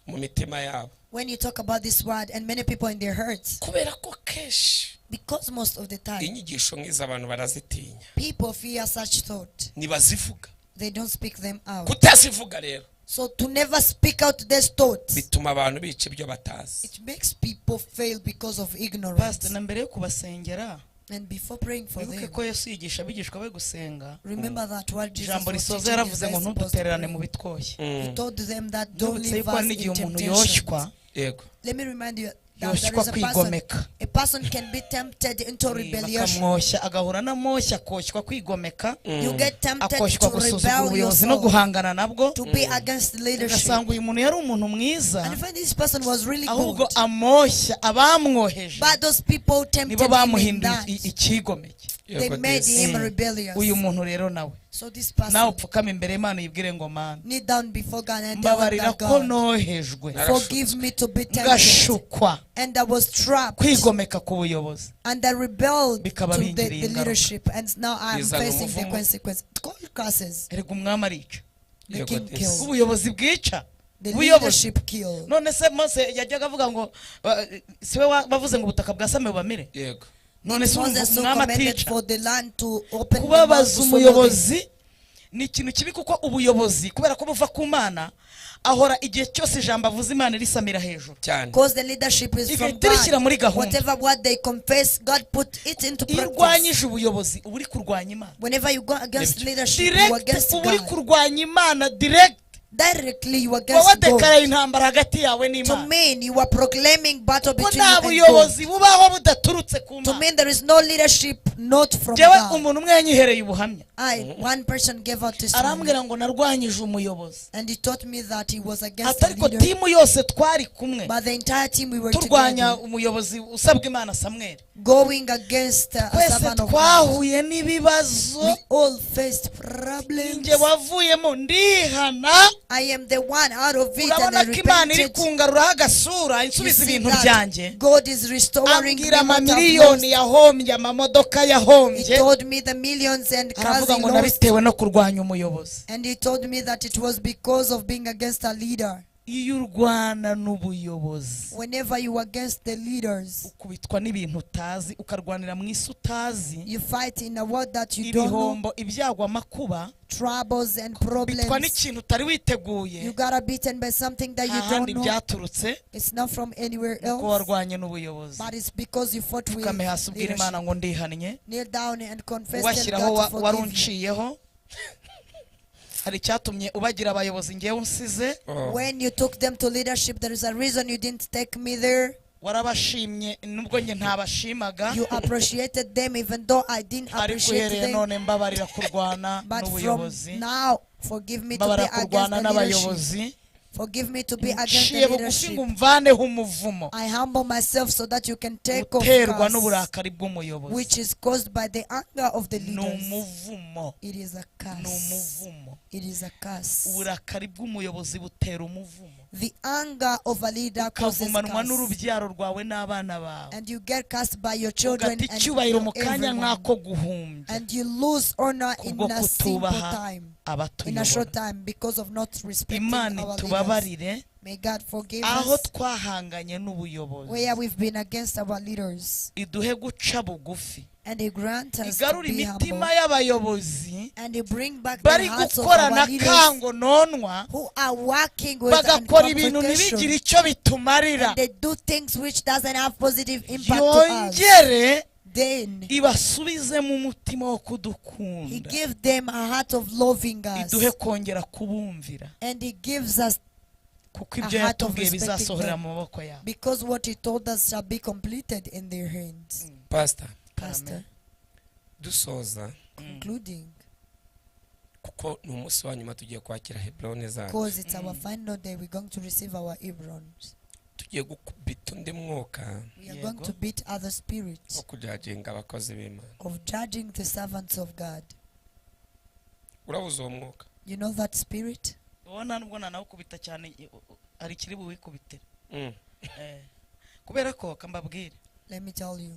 mu mitima yabo, When you talk about this word, and many people in their hearts, kubera ko kenshi because most of the time inyigisho nk'izo abantu barazitinya, people fear such thought, ntibazivuga. they don't speak them out. Kutazivuga rero So to never speak out these thoughts, bituma abantu bica ibyo batazi. it makes people fail because of ignorance. Pastor, na mbere yo kubasengera And before praying for wibuke them, ko Yesu yigisha abigishwa be gusenga, remember that what Jesus ijambo was risoza teaching yaravuze is ngo they're supposed to ntudutererane mu pray. bitwoshye. He told them that don't Nubutse leave yuko us hari n'igihe in umuntu temptation. yoshywa, Yego. Let me remind you that there yoshywa is a person. kwigomeka. A person can be tempted into rebellion. bakamwoshya agahura na moshya akoshywa kwigomeka, You get tempted akoshywa to gusuzugura rebel ubuyobozi no yourself, guhangana nabwo, to be against leadership. ugasanga uyu muntu yari umuntu mwiza, And find this person was really ahubwo good, amoshya abamwoheje but those people tempted nibo him in bamuhinduye that. ikigomeke. They made him rebellious. Uyu muntu rero nawe So this nawe person upfukame imbere y'Imana uyibwire ngo Mana, kneel down before God and tell him mbabarira that ko God, nohejwe, forgive me to be tempted, ngashukwa and I was trapped, kwigomeka ku buyobozi, and I rebelled bikaba to bingiriye the ingaruka. leadership, and now I'm Bizana facing the umuvumo. consequences. Call curses. erega umwami arica, The Yego, king this. kills. ubuyobozi bwica, The ubuyobozi. leadership kill. None se Mose yajyaga avuga ngo siwe bavuze ngo ubutaka bwasame bubamire, Yego. none se Moses so umwami commanded atica. for the land to open the mouth Kubabaza to swallow them. umuyobozi ni ikintu kibi, kuko ubuyobozi kubera ko buva ku Mana ahora igihe cyose ijambo avuze Imana risamira hejuru. Cyane. Because the leadership is from Igahita irishyira muri God. gahunda. Whatever word they confess, God put it into Iyo practice. urwanyije ubuyobozi uba uri kurwanya Imana. Whenever you go against leadership, you are Direct against uba uri God. kurwanya Imana direct. Directly you are Wowe against dekara God. intambara hagati yawe To n'Imana. mean you are proclaiming battle Ko between nta you and God. buyobozi bubaho budaturutse ku To Mana. mean there is no leadership not from Jewe God. umuntu umwe yanyihereye ubuhamya, One person gave out testimony, arambwira ngo narwanyije umuyobozi, and he taught me that he was against ati the ariko leader, timu yose twari kumwe but the entire team we were turwanya together, umuyobozi usabwa Imana Samweli, going against a twese servant of God. twahuye n'ibibazo, We all faced problems. njye wavuyemo ndihana. I am the one out of it, and Urabona I ko Imana iri repented. kungaruraho agasura You insubiza see ibintu that byanjye, God is restoring me ambwira what I've amamiliyoni lost. yahombye, amamodoka He yahombye, told me the millions and cars aravuga he ngo lost. nabitewe no kurwanya umuyobozi. And he told me that it was because of being against a leader. iyo urwana n'ubuyobozi, whenever you are against the leaders, ukubitwa n'ibintu utazi, ukarwanira mu isi utazi, you fight in a world that you don't know, ibihombo, ibyagwa, amakuba, troubles and problems, bitwa n'ikintu utari witeguye, you got beaten by something that you don't ahandi know. byaturutse, It's not from anywhere ko else, warwanye n'ubuyobozi. but it's because you fought with Tukame hasi ubwira Imana leadership. ngo ndihannye, Kneel down and confess and ubashyiraho God to forgive you. warunciyeho. Hari cyatumye ubagira abayobozi ngewe unsize, When you took them to leadership, there is a reason you didn't take me there. warabashimye nubwo nge ntabashimaga, You appreciated them even though I didn't ariko appreciate uhereye them. none mbabarira kurwana But from n'ubuyobozi, now, forgive me to be mbabarira against kurwana the leadership. n'abayobozi, Forgive me to be against the nciye bugufi leadership. ngo mvaneho umuvumo I humble myself so that you can take off uterwa curse, n'uburakari bw'umuyobozi. which is caused by the anger of the Ni leaders. umuvumo, It is a ni curse. umuvumo. It is a curse. Uburakari bw'umuyobozi butera umuvumo, The anger of a leader causes ukavumanwa curse. n'urubyaro rwawe n'abana bawe, And you get cursed by your children ugata and icyubahiro mu kanya everyone. nk'ako guhumbya, And you lose honor in kubwo a simple kutubaha time, in a abatuyobora. short time, because of not respecting Imana our leaders. itubabarire May God forgive aho us twahanganye n'ubuyobozi, where we've been against our leaders, iduhe guca bugufi, and He grant us to igarura be humble, imitima y'abayobozi and He bring back bari the hearts of gukora our na leaders kango nonwa, who are working with bagakora ibintu ntibigire confrontation, icyo bitumarira, and they do things which doesn't have positive impact to us. yongere Then ibasubize mu mutima wo He kudukunda, gives them a heart of loving us, iduhe kongera kubumvira, and He gives us, kuko ibyo a heart of yatubwiye respecting bizasohorera them. mu maboko yawe. because what He told us shall be completed in their hands. pastor Pastor, dusoza concluding, kuko ni umunsi wa nyuma tugiye kwakira hebrone zacu, because it's our final day, we're going to receive our Hebrons. tugiye gukubita undi mwuka We are Yego. going to beat other spirits wo kujaginga abakozi b'Imana. of judging the servants of God. Urabuze uwo mwuka? You know that spirit? ubona nubwo nanawukubita cyane, ari kiri buwikubite, Mm. kubera ko kambabwire, Let me tell you.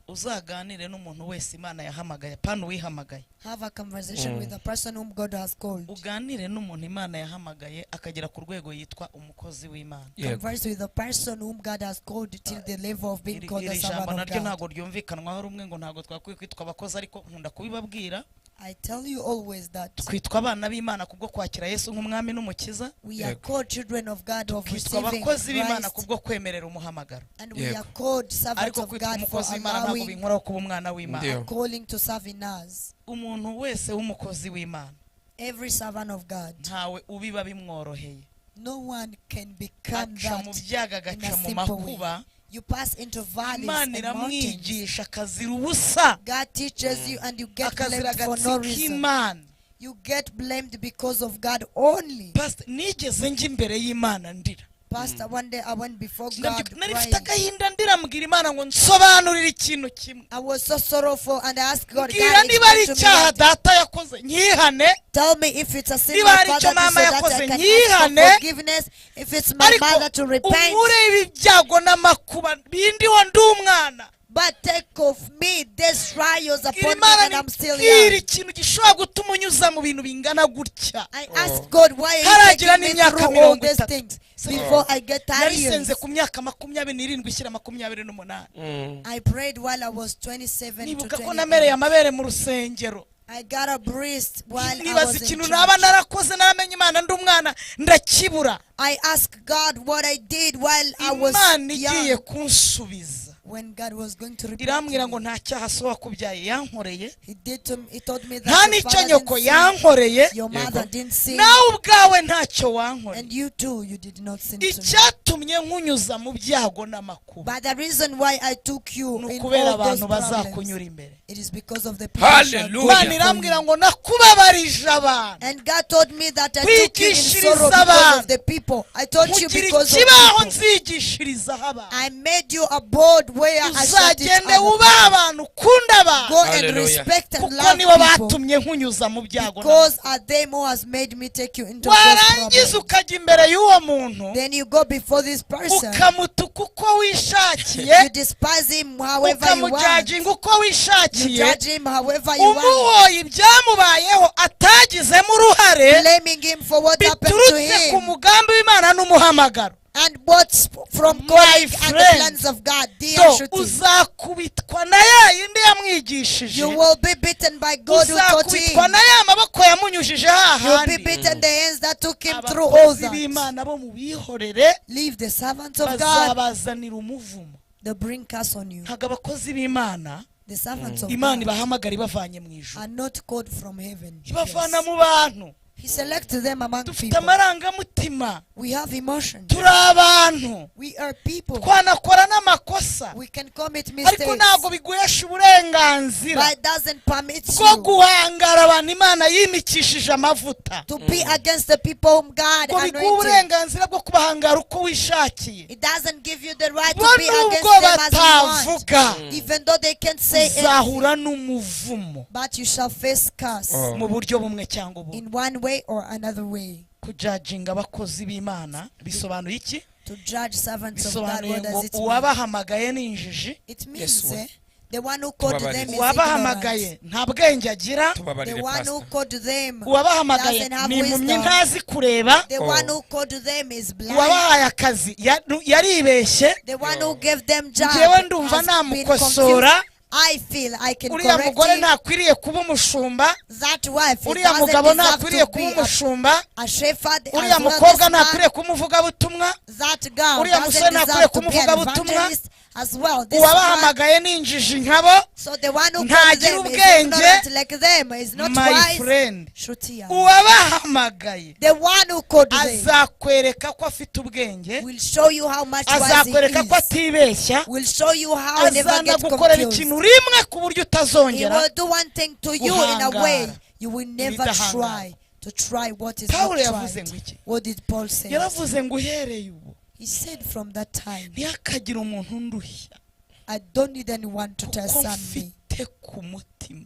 uzaganire n'umuntu wese Imana yahamagaye, pana uwihamagaye, Have a conversation with the person whom God has called. uganire n'umuntu Imana yahamagaye akagera ku rwego yitwa umukozi w'Imana. Yego. Converse with the person whom God has called till the level of being called a Iri jambo servant of naryo God. ntabwo ryumvikanwaho rumwe, ngo ntabwo twakwiye kwitwa abakozi, ariko nkunda kubibabwira, I tell you always that twitwa abana b'Imana kubwo kwakira Yesu nk'umwami n'umukiza, we are Yego. called children of God of twitwa receiving abakozi b'Imana Christ, kubwo kwemerera umuhamagaro, and we Yego. are called servants ariko of kwitwa God for umukozi w'Imana ntabwo allowing, binkuraho kuba umwana w'Imana. Ndio. calling to serve in us. Umuntu wese w'umukozi w'Imana Every servant of God, ntawe ubiba bimworoheye, no one can become aca mu that byaga in agaca a mu simple makuba. way. You pass into valleys Imana and mountains. iramwigisha akazira ubusa, God teaches you and you get akazira blamed for no agatsiko reason. k'Imana. You get blamed because of God only. Pastor, nigeze njya imbere y'Imana ndira, Pastor, one day I went before God nari mfite crying. agahinda ndira, mbwira Imana ngo nsobanurire ikintu kimwe, I was so sorrowful and I asked God, mbwira God, niba ari explain to me icyaha what- data yakoze nyihane, tell me if it's a sin niba my hari icyo father did mama so that yakoze I can ask nyihane, for forgiveness. If it's my ariko mother to repent, umure ibi byago n'amakuba bindiho ndi umwana. but take off me these trials Mbwira upon me Imana and I'm still mbwira young. ikintu gishobora gutuma unyuza mu bintu bingana gutya. I asked God, why are you Haragira taking me n'imyaka through all 30. these things before I get narisenze tired? ku myaka 27 ishyira 28. Mm. I prayed while I was 27 to nibuka ko 28. namereye amabere mu rusengero, I got a breast while I nibaza was in ikintu church. naba narakoze naramenye Imana ndi umwana ndakibura, I asked God what I did while I was Imana igiye young. kunsubiza When God was going to repent irambwira to ngo me, nta cyaha so wakubyaye yankoreye, He told me nta that your n'icyo father nyoko didn't sin, yankoreye, your mother Yego. didn't sin, nawe ubwawe ntacyo wankoreye. and you too, you did not sin to me. Icyatumye nkunyuza mu byago n'amakuba But the reason why I took you ni in ukubera all those abantu problems, bazakunyura imbere. it is because of the people who shall Hallelujah. go Imana before irambwira you. ngo nakubabarije abantu, And God told me that I took you in Kwigishiriza sorrow because abantu. of the people. I told you nkugira because of ikibaho people. nzigishirizaho abantu, I made you a board where I shall teach uzagende other wubaha abantu, ukunda people. Go abantu, and Hallelujah. respect and kuko love nibo batumye nkunyuza mu byago because them who has made me take you into those warangiza problems. ukajya imbere y'uwo muntu Then you go before this person. ukamutuka uko You wishakiye despise him however you want. ukamujajinga uko You wishakiye judge him however you want. umuhoye ibyamubayeho atagizemo uruhare Blaming him for what happened to biturutse ku him. mugambi w'Imana n'umuhamagaro. And what's from My calling and the friend, plans of God, dear So shooting. uzakubitwa na ya yindi yamwigishije, You will be beaten by God who taught uzakubitwa him. na ya maboko yamunyujije You will be hahandi. beaten the hands that took him through all Abakozi that. b'Imana bo mu bihorere Leave the servants of God. bazabazanira umuvumo. They bring curse on you. Ntabwo abakozi b'Imana The servants of Imana God ibahamagara ibavanye mu ijuru, are not called from heaven. ibavana Yes. mu bantu. He selects them among Dufite people. amarangamutima, We have emotions. turi abantu, We are people. twanakora n'amakosa, We can commit ariko mistakes. ntabwo biguhesha uburenganzira But it doesn't permit bwo you guhangara abantu Imana yimikishije amavuta, to be against the people whom God ngo biguhe anointed. uburenganzira bwo kubahangara uko wishakiye. It doesn't give you the right Bo to be against nubwo them as you want. batavuga, Even though they can't say anything. uzahura n'umuvumo But you shall face curse mu buryo bumwe cyangwa ubundi. in one way or another way. Kujajinga abakozi b'Imana bisobanuye iki? To judge servants of God, Bisobanuye what ngo does it mean? uwabahamagaye ni injiji, It means Yes, Lord. the one who called them is ignorant. uwabahamagaye nta bwenge agira, The tubabarire one who pastor. called them uwabahamagaye doesn't have ni impumyi wisdom. ntazi kureba, The one who called them is blind. uwabahaye akazi yaribeshye. The one who gave them job Njyewe ndumva has been namukosora, confused. I feel I can uriya correct mugore him. ntakwiriye kuba umushumba, That wife he uriya doesn't mugabo deserve ntakwiriye to kuba be umushumba, a shepherd uriya as well. mukobwa This man, ntakwiriye kuba umuvugabutumwa, that girl uriya musore doesn't ntakwiriye deserve to kuba be an umuvugabutumwa, evangelist as well. This man, uwabahamagaye ni injiji nkabo. so the one who ntagira called them is ubwenge. ignorant like them, is not My wise. friend, Shutia. uwabahamagaye The one who called them azakwereka ko afite ubwenge, will show you how much wise he azakwereka ko is. atibeshya, Will show you how he never gets azanagukorera confused. ikintu rimwe ku buryo He utazongera. will do one thing to you in a way guhangara. you will never Ibidahangara. try what is Pawulo not yavuze right. ngo iki? What did Paul say? Yaravuze ngo uhereye ubu He said from that time, ntihakagire umuntu undushya I don't need anyone to kuko test me mfite ku mutima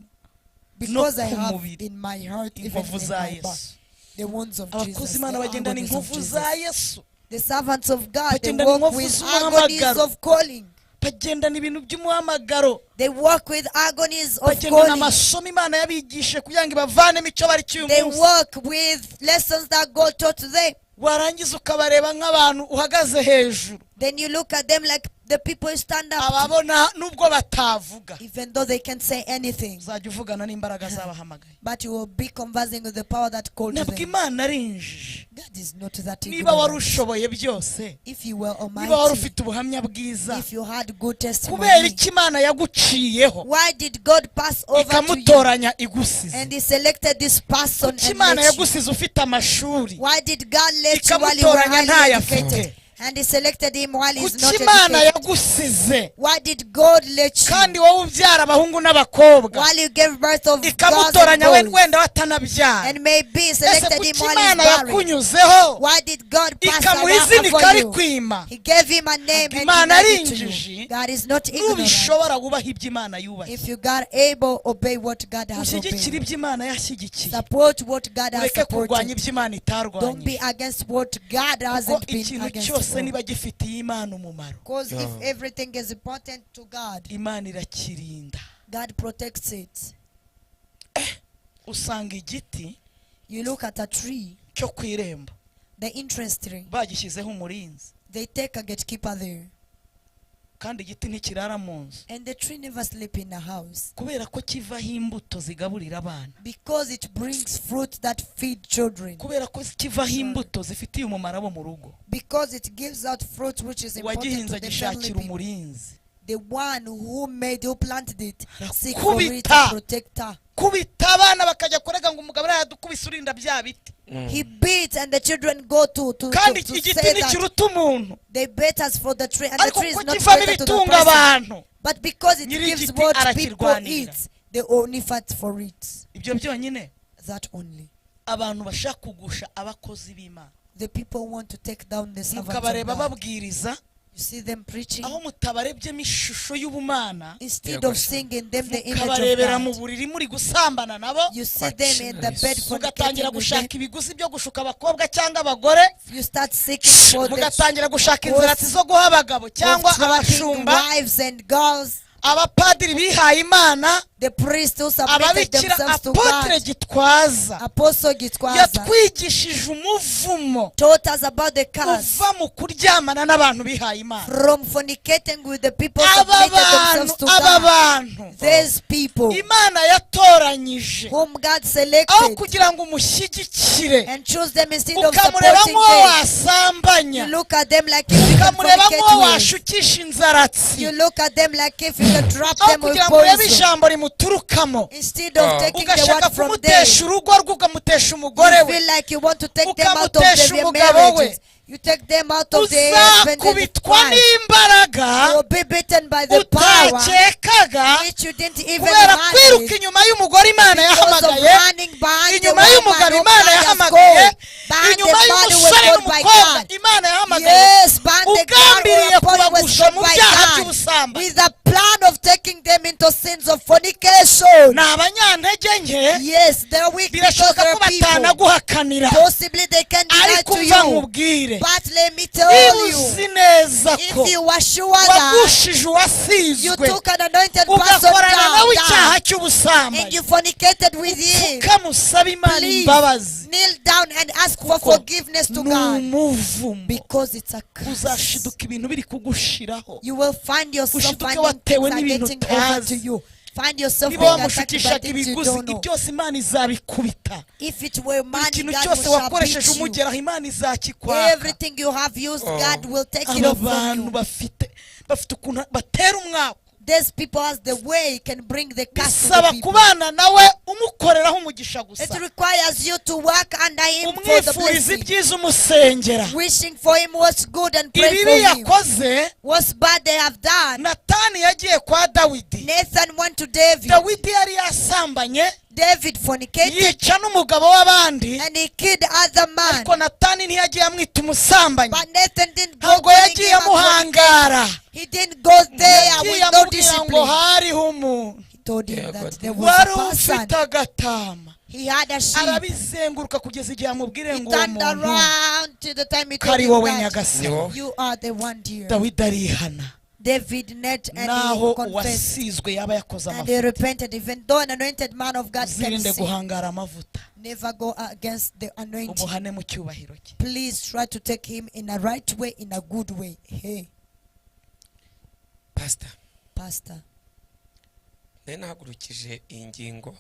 because I ku have mubiri in my heart, even inkovu in za my body, Yesu. the wounds of Abakozi Jesus, the Imana bagendana agonies of inkovu Jesus. za Yesu, The servants of God, they Bagendana walk inkovu with z'umuhamagaro. agonies of calling. bagendana ibintu by'umuhamagaro, They walk with agonies of bagendana calling. amasomo Imana yabigishe kugira ngo ibavanemo icyo bari cy'uyu They munsi. work with lessons that God taught them. Warangiza ukabareba nk'abantu uhagaze hejuru, Then you look at them like the people stand up to, ababona nubwo batavuga, even though they can't say anything. uzajya uvugana n'imbaraga zabahamagaye. But you will be conversing with the power that called Ntabwo them. Imana ari injiji. God is not that Niba wari ignorant. ushoboye byose, If you were niba wari almighty, ufite ubuhamya bwiza, if you had good kubera testimony, iki Imana yaguciyeho why did God pass over to you ikamutoranya igusize? and he selected this person Kuki and Imana let you? yagusize ufite amashuri Why did God let you while you were ikamutoranya highly ntayafite? educated and he selected him while he's Kuki not Imana educated? yagusize Why did God let you kandi wowe ubyara abahungu n'abakobwa while you gave birth of girls and ikamutoranya boys wenda watanabyara? and maybe Ese selected kuki him while Imana he's barren? yakunyuzeho Why did God pass ikamuha izina around for ikari you? kwima? He gave him a name and he Imana ari gave it to injiji. you. God is not ignorant. Nubishobora wubaha ibyo Imana yubaha, If you God able, obey what God has ushyigikire obeyed. ibyo Imana yashyigikiye, Support what God has ureke kurwanya supported. ibyo Imana Don't be itarwanyije, against what God kuko hasn't been ikintu against. cyose niba gifitiye Imana umumaro, Because if everything is important to God, Imana irakirinda. God protects it. Usanga igiti You look at a tree, cyo ku irembo the entrance tree, bagishyizeho umurinzi, they take a gatekeeper there. kandi igiti ntikirara mu nzu, And the tree never sleep in a house kubera ko kivaho imbuto zigaburira abana, because it brings fruit that feed children. kubera ko kivaho imbuto zifitiye umumaro abo mu rugo. Because it gives out fruit which is important Uwagihinze to the family agishakira people. umurinzi. The one who planted it, seek for it Kubita. a protector. Kubita abana bakajya kurega ngo umugabo yadukubise urinda bya biti, He beat and the children go to kandi say igiti that ntikiruta umuntu, they bet us for the tree and the ariko tree is ko not kivamo better to the ibitunga person. abantu, But because it Nyiri gives igiti what people arakirwanirira. eat, they only fight for it. ibyo byonyine That only. abantu bashaka kugusha abakozi b'Imana, The people want to take down the servants of mukabareba God. babwiriza You see them preaching. aho mutabarebyemo ishusho y'ubumana Instead of seeing in them the image mukabarebera of mu God, buriri muri gusambana nabo you see them in the bed mugatangira fornicating with gushaka them. ibiguzi byo gushuka abakobwa cyangwa abagore You start seeking for the mugatangira gushaka inzira zo guha abagabo cyangwa abashumba wives and girls. abapadiri bihaye imana The priests who submitted ababikira themselves to apotre God. Gitwaza Apostle Gitwaza yatwigishije umuvumo taught us about the curse uva mu kuryamana n'abantu bihaye imana. from fornicating with the people aba submitted themselves to God. bantu These people imana yatoranyije whom God aho selected kugira ngo umushyigikire and chose them instead of ukamureba supporting nk'uwo them. wasambanya You look at them like if you can ukamureba nk'uwo fornicate with. washukisha inzaratsi You look at them like if you can trap aho them with kugira ngo urebe poison. ijambo rimuturukamo Instead of taking the ugashaka word from them, kumutesha urugo rwe ukamutesha umugore you we feel like you want to take them out of ukamutesha their umugabo we. marriages. You take them out of their husband and uzakubitwa wife. n'imbaraga You will be beaten by the power utakekaga which you didn't even kubera kwiruka imagine. inyuma y'umugore imana Because of yahamagaye running behind the inyuma woman y'umugabo whom imana God has yahamagaye called, behind the inyuma body was y'umusore called by n'umukobwa God. imana yahamagaye Yes, behind the ugambiriye God was kubagusha called mu by byaha God. by'ubusambanyi. With a plan of taking them into sins of fornication. ni abanyantege nke Yes, they're weak because birashoboka they're ko people. batanaguhakanira Possibly they can deny ariko to mva you. nkubwire But let me tell iyo you, uzi neza ko if you were sure that wagushije you uwasizwe took an anointed person ugakorana nawe down icyaha and cy'ubusambanyi you fornicated with him, ukamusaba imana please imbabazi kneel down and ask for Kuko forgiveness to ni God. umuvumo Because it's a curse. uzashiduka ibintu biri kugushiraho You will find yourself Ushiduke finding watewe things are n'ibintu getting over to utazi. you. Find yourself niba being attacked by wamushukishaga things you ibiguzi don't know. byose imana izabikubita If it were buri money, kintu God cyose shall wakoresheje beat you. umugeraho imana izakikwaka. Everything you have used, God will take it aba off from bantu you. bafite ukuntu batera umwaka These people has the way can bring the curse to the bisaba people. kubana nawe umukoreraho umugisha gusa It requires you to work under him for the umwifuriza blessing. ibyiza umusengera Wishing for him what's good and pray ibibi for him. yakoze What's bad they have done. natani yagiye kwa dawidi Nathan went to David. dawidi yari yasambanye David fornicated yica n'umugabo w'abandi and he killed other man. ariko natani ntiyagiye amwita umusambanyi But Nathan didn't go ntabwo calling yagiye him a amuhangara He didn't go there yagiye with no amubwira ngo discipline. hariho umuntu He told him Yeah, that God. there was wari a person. ufite agatama He had a sheep. arabizenguruka kugeza igihe amubwire He ngo uwo turned muntu around till the time he ko told ari him wowe that nyagasani you are the one dear. dawidi arihana David knelt and naho he confessed uwasizwe yaba yakoze and he amavuta repented. Even though an anointed man of God can uzirinde sin, guhangara amavuta never go against the anointing. umuhane mu cyubahiro cye. Please try to take him in a right way, in a good way. Hey, Pastor, nahagurukije iyi ngingo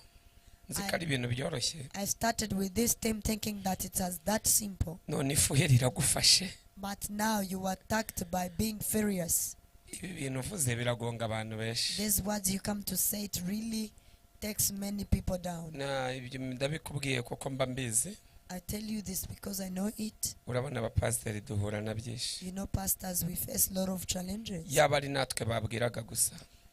nzi ko ari ibintu byoroshye I started with this theme thinking that it was that simple. none ifuhe riragufashe But now you are attacked by being furious. ibi bintu uvuze biragonga abantu benshi These words you come to say, it really takes many people down. na ibyo ndabikubwiye kuko mba mbizi I tell you this because I know it. urabona abapasiteri duhura na byinshi You know, pastors, we face a lot of challenges. yaba ari natwe babwiraga gusa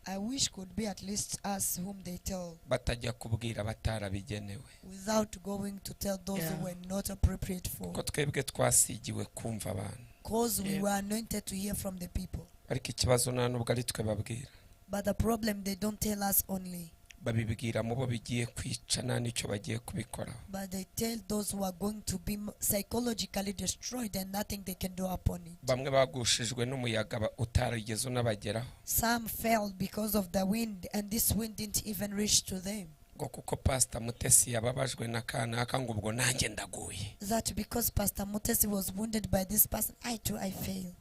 I wish could be at least us whom they tell batajya kubwira batarabigenewe without going to tell those Yeah. who were not appropriate for. kuko twebwe twasigiwe kumva abantu Because we were anointed to hear from the people. ariko ikibazo nta nubwo ari twe babwira But the problem, they don't tell us only, babibwira mu bo bigiye kwica nta n'icyo bagiye kubikoraho but they tell those who are going to be psychologically destroyed and nothing they can do upon it. bamwe bagushijwe n'umuyaga utarigeze unabageraho Some fell because of the wind, and this wind didn't even reach to them. ngo kuko pastor Mutesi yababajwe na kanaka ngo ubwo nanjye ndaguye That because Pastor Mutesi was wounded by this person, I too, I fail.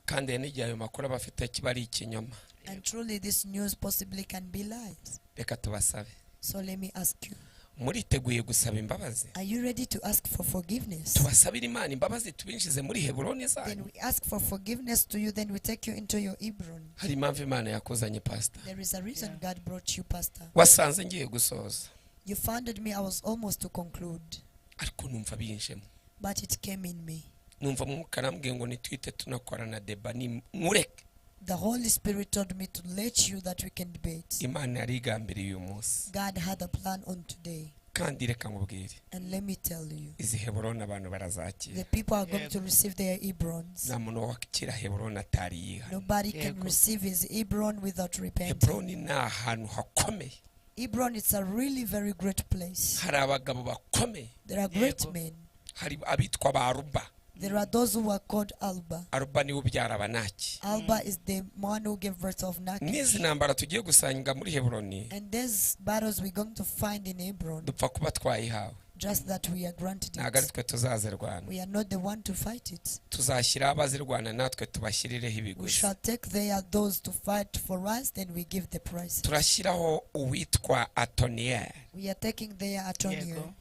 kandi n'igihe ayo makuru aba afite kiba ari ikinyoma And truly this news possibly can be lies. reka tubasabe So let me ask you, muriteguye gusaba imbabazi are you ready to ask for forgiveness? tubasabire imana imbabazi tubinjize muri heburoni Then zanyu we ask for forgiveness to you, then we take you into your Hebron. hari impamvu imana yakuzanye pastor There is a reason God brought you, Pastor. wasanze ngiye gusoza You founded me, I was almost to conclude, ariko numva binjemo but it came in me. numva mwuka arambwiye ngo nitwite tunakorana deba ni mureke The Holy Spirit told me to let you that we can debate. imana yari igambiriye uyu munsi God had a plan on today. kandi reka nkubwire And let me tell you, izi Heburoni abantu barazakira the people are going to receive their Hebrons. nta muntu wakira Heburoni atari yiha Nobody can receive his Hebron without repenting. Heburoni ni ahantu hakomeye Hebron is a really very great place. hari abagabo bakomeye There are great men. hari abitwa ba Aruba. There are those who are called Alba. Aruba ni ubyara Abanaki. Alba is the one who gave birth of Naki. Nizi ntambara tugiye gusanga muri Heburoni And these battles we're going to find in Hebron, dupfa kuba twayihawe just that we are granted ntabwo ari it. twe tuzazirwana We are not the one to fight it. tuzashyira abazirwana natwe tubashyirireho We ibiguzi shall take there those to fight for us, then we give the price. turashyiraho uwitwa Atoniyeli. We are taking there Atoniel.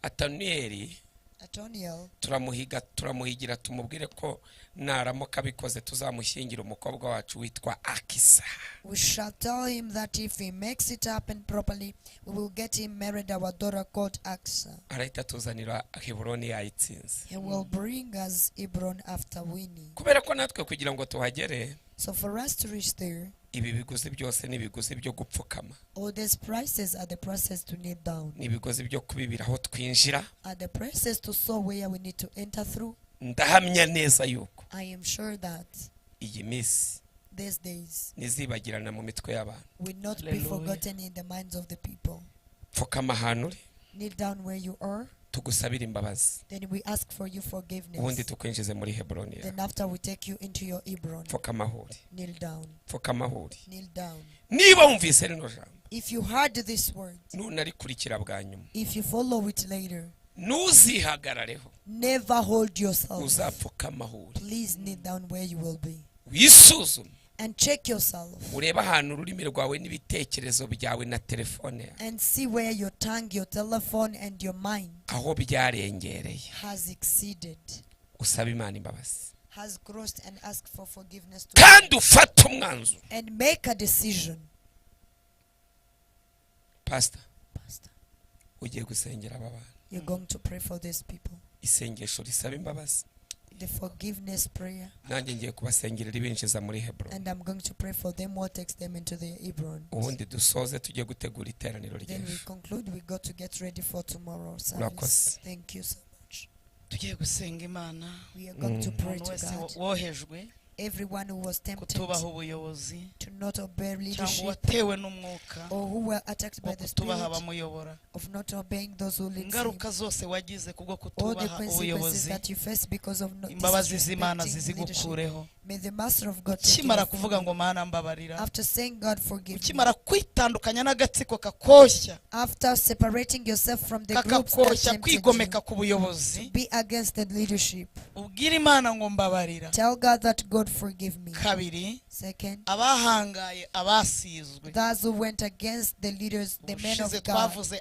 Atoniyeli Atoniel, turamuhigira tumubwire ko naramuka bikoze tuzamushyingira umukobwa wacu witwa Akisa. we shall tell him that if he makes it happen properly, we will get him married our daughter called Aksa. arahita tuzanira Heburoni yayitsinze. He will bring us Hebron after winning. kubera ko natwe kugira ngo tuhagere So for us to reach there, ibi biguzi byose ni ibiguzi byo gupfukama, all these prices are the prices to kneel down, ni ibiguzi byo kubibira aho twinjira. are the prices to sow where we need to enter through. Ndahamya neza yuko I am sure that iyi minsi these days nizibagirana mu mitwe y'abantu. will not be Hallelujah. forgotten in the minds of the people. Pfukama ahantu uri Kneel down where you are, tugusabire imbabazi, then we ask for you ubundi forgiveness. tukwinjize muri Heburoni yawe. Then after we take you into your Hebron, Pfukama aho uri, kneel down, pfukama aho uri. kneel down. Niba wumvise rino jambo If you heard this word, nunarikurikira bwa nyuma if you follow it later, ntuzihagarareho, never hold yourself. uzapfukama aho uri. Please kneel down where you will be wisuzume and check yourself urebe ahantu ururimi rwawe n'ibitekerezo byawe na telefone yawe and see where your tongue, your telephone, and your mind aho byarengereye. has exceeded, usaba Imana imbabazi has crossed, and ask for forgiveness to kandi ufate umwanzuro. and make a decision. Pastor, Pastor, ugiye gusengera aba bantu you're going to pray for these people. isengesho risaba imbabazi, The forgiveness prayer, nanjye ngiye kubasengera ribinjiza muri Heburoni. and I'm going to pray for them what takes them into the Hebron. ubundi dusoze tujye gutegura iteraniro Then we ry'ejo. conclude, we got to get ready for tomorrow service. Urakoze. Thank you so much. tugiye gusenga Imana. We are going to pray umuntu to wese God. wohejwe Everyone who was tempted kutubaha ubuyobozi to not obey cyangwa leadership, watewe n'umwuka or who were attacked by wo the kutubaha spirit abamuyobora, of not obeying those who lead him, ingaruka zose wagize kubwo all the kutubaha consequences ubuyobozi, that you face because of not imbabazi z'Imana disrespecting leadership. zizigukureho. May the master of God take ukimara you kuvuga ngo Mana mbabarira, after saying God forgive me, ukimara kwitandukanya n'agatsiko kakoshya after separating yourself from the groups that kakakoshya tempted kwigomeka you, ku buyobozi, be against the leadership. ubwira Imana ngo mbabarira. Tell God that God forgive me. Kabiri, Second, abahangaye abasizwe, those who went against the leaders, the men of ubushize God. twavuze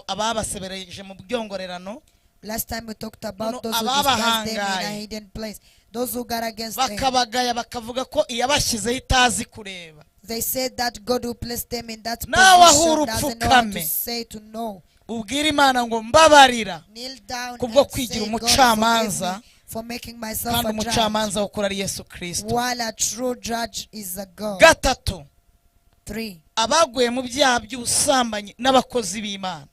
ababasebereje mu byongorerano, Last time we talked about No, those who disguised them in a ababahangaye. hidden place, those who got against them. bakabagaya bakavuga ko iyabashyizeho itazi kureba. They said that God who placed them in that Nawe ahura position doesn't know how to upfukame. say to know. ubwira Imana ngo mbabarira Kneel down kubwo and kwigira say, God umucamanza, forgive me for making myself kandi a judge, umucamanza ukora ari Yesu Kristo. while a true judge is a God. Gatatu, 3. abaguye mu byaha by'ubusambanyi n'abakozi b'Imana,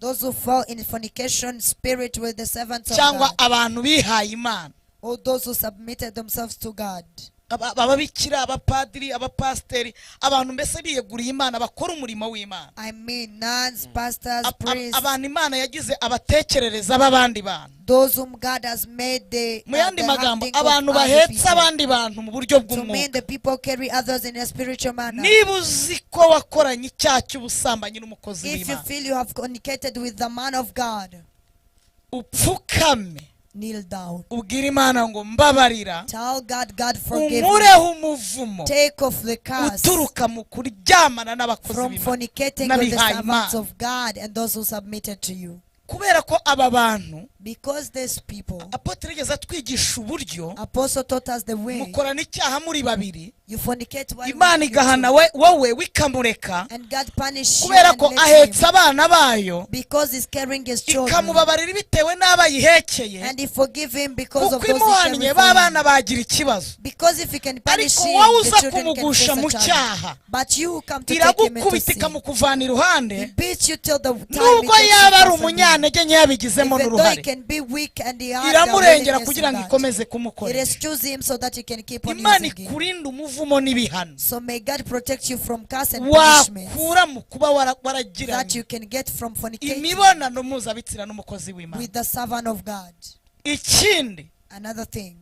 Those who fall in fornication spirit with the servants of cyangwa God, abantu bihaye Imana, or those who submitted themselves to God. ababikira, abapadiri, abapasiteri, abantu mbese biyeguriye Imana bakora umurimo w'Imana. I mean nuns, pastors, priests, Abantu Imana yagize abatekerereza b'abandi bantu. those whom God has made the Mu yandi magambo, handing of abantu other bahetse people. abandi bantu mu buryo To mean bw'umwuka. the people carry others in a spiritual manner. Niba uzi ko wakoranye icyaha cy'ubusambanyi n'umukozi If you w'Imana, feel you have communicated with the man of God, upfukame kneel down. ubwira Imana ngo mbabarira, Tell God, God forgive me. umureho umuvumo Take off the curse uturuka mu kuryamana n'abakozi from b'Imana fornicating with the n'abihaye servants Imana. of God and those who submitted to you. Kubera ko aba bantu Because these people, Apotre yigeze atwigisha uburyo Apostle taught us the way mukorana icyaha muri babiri, you fornicate while Imana igahana wowe wikamureka and God punish you kubera and ko let ahetse him, abana bayo, because he's carrying his children, ikamubabarira bitewe n'abayihekeye, and he forgive him because of kuko those who carry imuhannye for him. b'abana bagira ikibazo. Because if he can punish Ariko him, wowe the uza children can kumugusha mu face a challenge. cyaha, But you come to take him into iragukubita sin. ikamukuvana He iruhande, beats you till the time he nubwo takes yaba ari you from you. umunyantege nke yabigizemo Even though he n'uruhare, can be weak and he has iramurengera the kugira ngo willingness ikomeze in that. It kumukorera. is choose him so that he can keep on Imana using him. ikurinde umuvumo n'ibihano So may God protect you from curse and punishments wakura mu kuba that waragiranye you can get from fornicating imibonano mpuzabitsina n'umukozi w'Imana. with the servant of God. Ikindi, Another thing,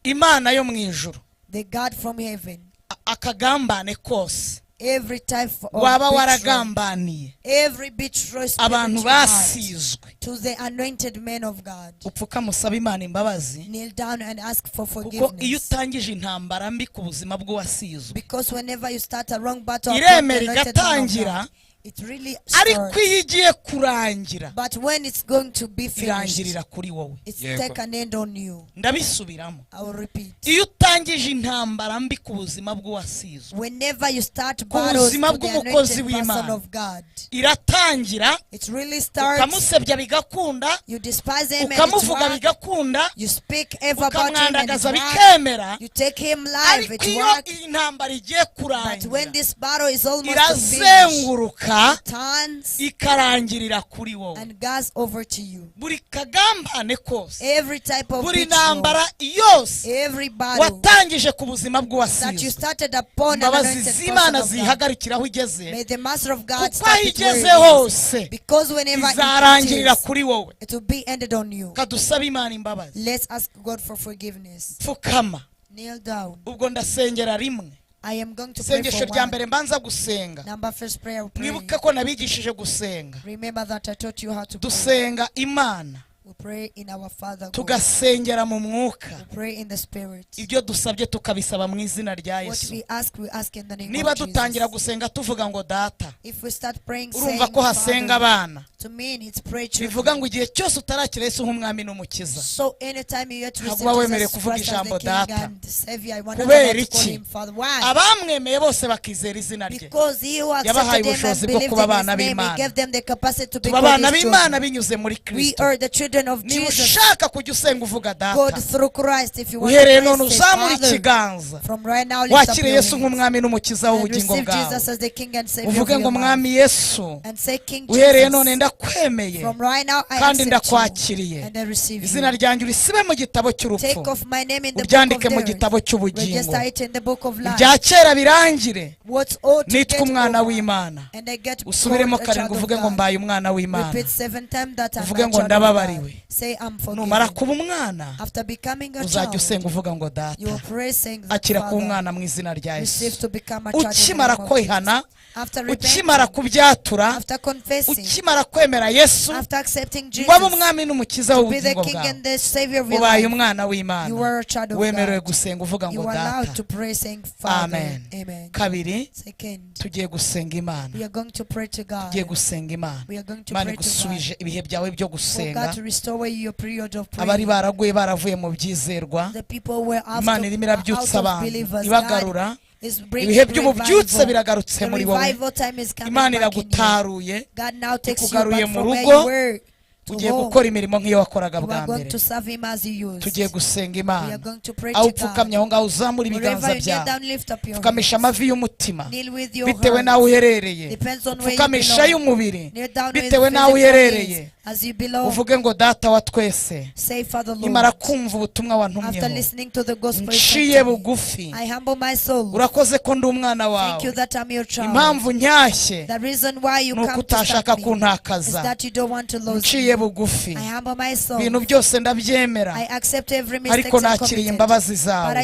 Imana yo mu ijuru, the God from heaven, akagambane kose every type of waba betrayal, waragambaniye every betrayal spirit abantu you had basizwe, to the anointed men of God, upfuka musaba Imana imbabazi, kneel down and ask for kuko iyo forgiveness. utangije intambara mbi ku buzima bw'uwasizwe, Because whenever you start a wrong battle upon iremera the anointed man of igatangira, God, it really ariko starts. iyo igiye kurangira But when it's going to be finished, irangirira kuri wowe. it's Yego. take an end on you. Ndabisubiramo, I will repeat. iyo utangije intambara mbi ku buzima bw'uwasizwe, Whenever you start ku battles buzima to the bw'umukozi anointed person w'Imana, of God, iratangira, it really starts. ukamusebya bigakunda, You despise him and it's ukamuvuga work. bigakunda, You speak ever about him and it's ukamwandagaza work. bikemera, You take him live, ariko it's iyo work. iyi ntambara igiye But when kurangira, this battle is almost to finish, irazenguruka it turns ikarangirira kuri wowe. and goes over to you. Buri kagambane kose, Every type of buri betrayal, ntambara yose every battle watangije ku buzima that you bw'uwasizwe, started upon an imbabazi anointed person z'Imana of God, zihagarikira aho igeze, may the Master of God kuko stop aho it where igeze it is. hose Because whenever izarangirira it is, kuri wowe. it will be ended on you. Kadusabe Imana imbabazi. Let's ask God for forgiveness. Pfukama, Kneel down. ubwo ndasengera rimwe. I am going to pray Isengesho for rya one. mbere mbanza gusenga, Number first prayer, pray. mwibuke ko nabigishije gusenga. Remember that I taught you how to pray. Dusenga Imana, We pray in our Father God. tugasengera mu mwuka, We pray in the Spirit. ibyo dusabye tukabisaba mu izina rya What Yesu. we ask in the name Niba of dutangira Jesus. gusenga tuvuga ngo data, If we start praying, urumva saying, ko hasenga Father, abana, to me it's pray bivuga children. ngo igihe cyose utarakira Yesu nk'umwami n'umukiza, So anytime you yet receive Ntabwo uba wemerewe Jesus kuvuga Christ as ijambo the King data. and Savior, I want to Kubera call iki? him Father. Why? abamwemeye bose bakizera izina rye, Because he who Yabahaye accepted him and ubushobozi bwo believed kuba in his abana name, he b'Imana. gave them the capacity to be tuba called abana his b'Imana children. binyuze muri We Kristo. are the children of Niba Jesus. ushaka kujya usenga uvuga God data, through Christ. If you want uhereye to none pray, say, uzamura Father, ikiganza, from right now, lift up wakire your Yesu hands nk'umwami n'umukiza and w'ubugingo receive bwawe, Jesus as the King and Savior of uvuge your ngo life. mwami Yesu, And say, King uhereye none Jesus, ndakwemeye from right now I kandi accept ndakwakiriye, you and I receive izina you. ryanjye urisibe mu gitabo Take cy'urupfu, off my name in the book uryandike of mu death. gitabo cy'ubugingo, Register it in the book of life. ibya kera birangire, What's ought to nitwa get umwana over, w'Imana. and I get Usubiremo called a child karindwi of uvuge ngo God. mbaye umwana w'Imana. Repeat 7 times that I'm Uvuge a ngo child of ndababariwe. God. Say I'm Numara forgiven. kuba umwana, After becoming a uzajya child, usenga uvuga ngo you data, will pray saying that akira kuba Father, umwana mu izina rya receive Yesu. to become a child in the Ukimara name of kwihana, Jesus. After ukimara repenting, kubyatura, after confessing, ukimara kwemera Yesu after accepting Jesus waba umwami n'umukiza to be the w'ubugingo King bwawe, and the Savior of your ubaye life, umwana you w'Imana, are a child of wemerewe God. gusenga uvuga You ngo are allowed data. to pray saying Father. Amen. Amen. Kabiri, Second, tugiye gusenga Imana, we are going to pray to God. tugiye gusenga Imana. We are going to Imana pray to God. igusubije ibihe byawe byo For God gusenga. to restore your period of Abari prayer. baraguye baravuye mu byizerwa, The people were out Imana irimo of irabyutsa abantu believers. ibagarura. God is bringing Ibihe by'ububyutse revival. biragarutse The muri wowe. revival time is coming Imana back in you. iragutaruye, God now takes you ikugaruye back mu from where rugo, you were to ugiye home. gukora imirimo nk'iyo wakoraga You bwa are going mbere. to serve Him as you used. Tugiye gusenga We are Imana. going to pray Aho to God. upfukamye aho ngaho uzamura ibiganza Wherever you get byawe, down, lift up your pfukamisha hands. amavi y'umutima Kneel with your bitewe heart. n'aho uherereye, Depends on where you pfukamisha belong. y'umubiri Kneel down with bitewe n'aho physical uherereye, needs as you belong. uvuge ngo data wa twese, Say, Father nyamara Lord, kumva ubutumwa after wantumyeho, listening to the gospel, nciye bugufi, I humble my soul. urakoze ko ndi umwana Thank you wawe. that I'm your child. Impamvu nyashye The reason why you ni uko come to utashaka stop me is kuntakaza, that you don't want to lose nciye me. bugufi, I humble myself. ibintu byose ndabyemera, I accept every mistake ariko I nakiriye committed. imbabazi But zawe.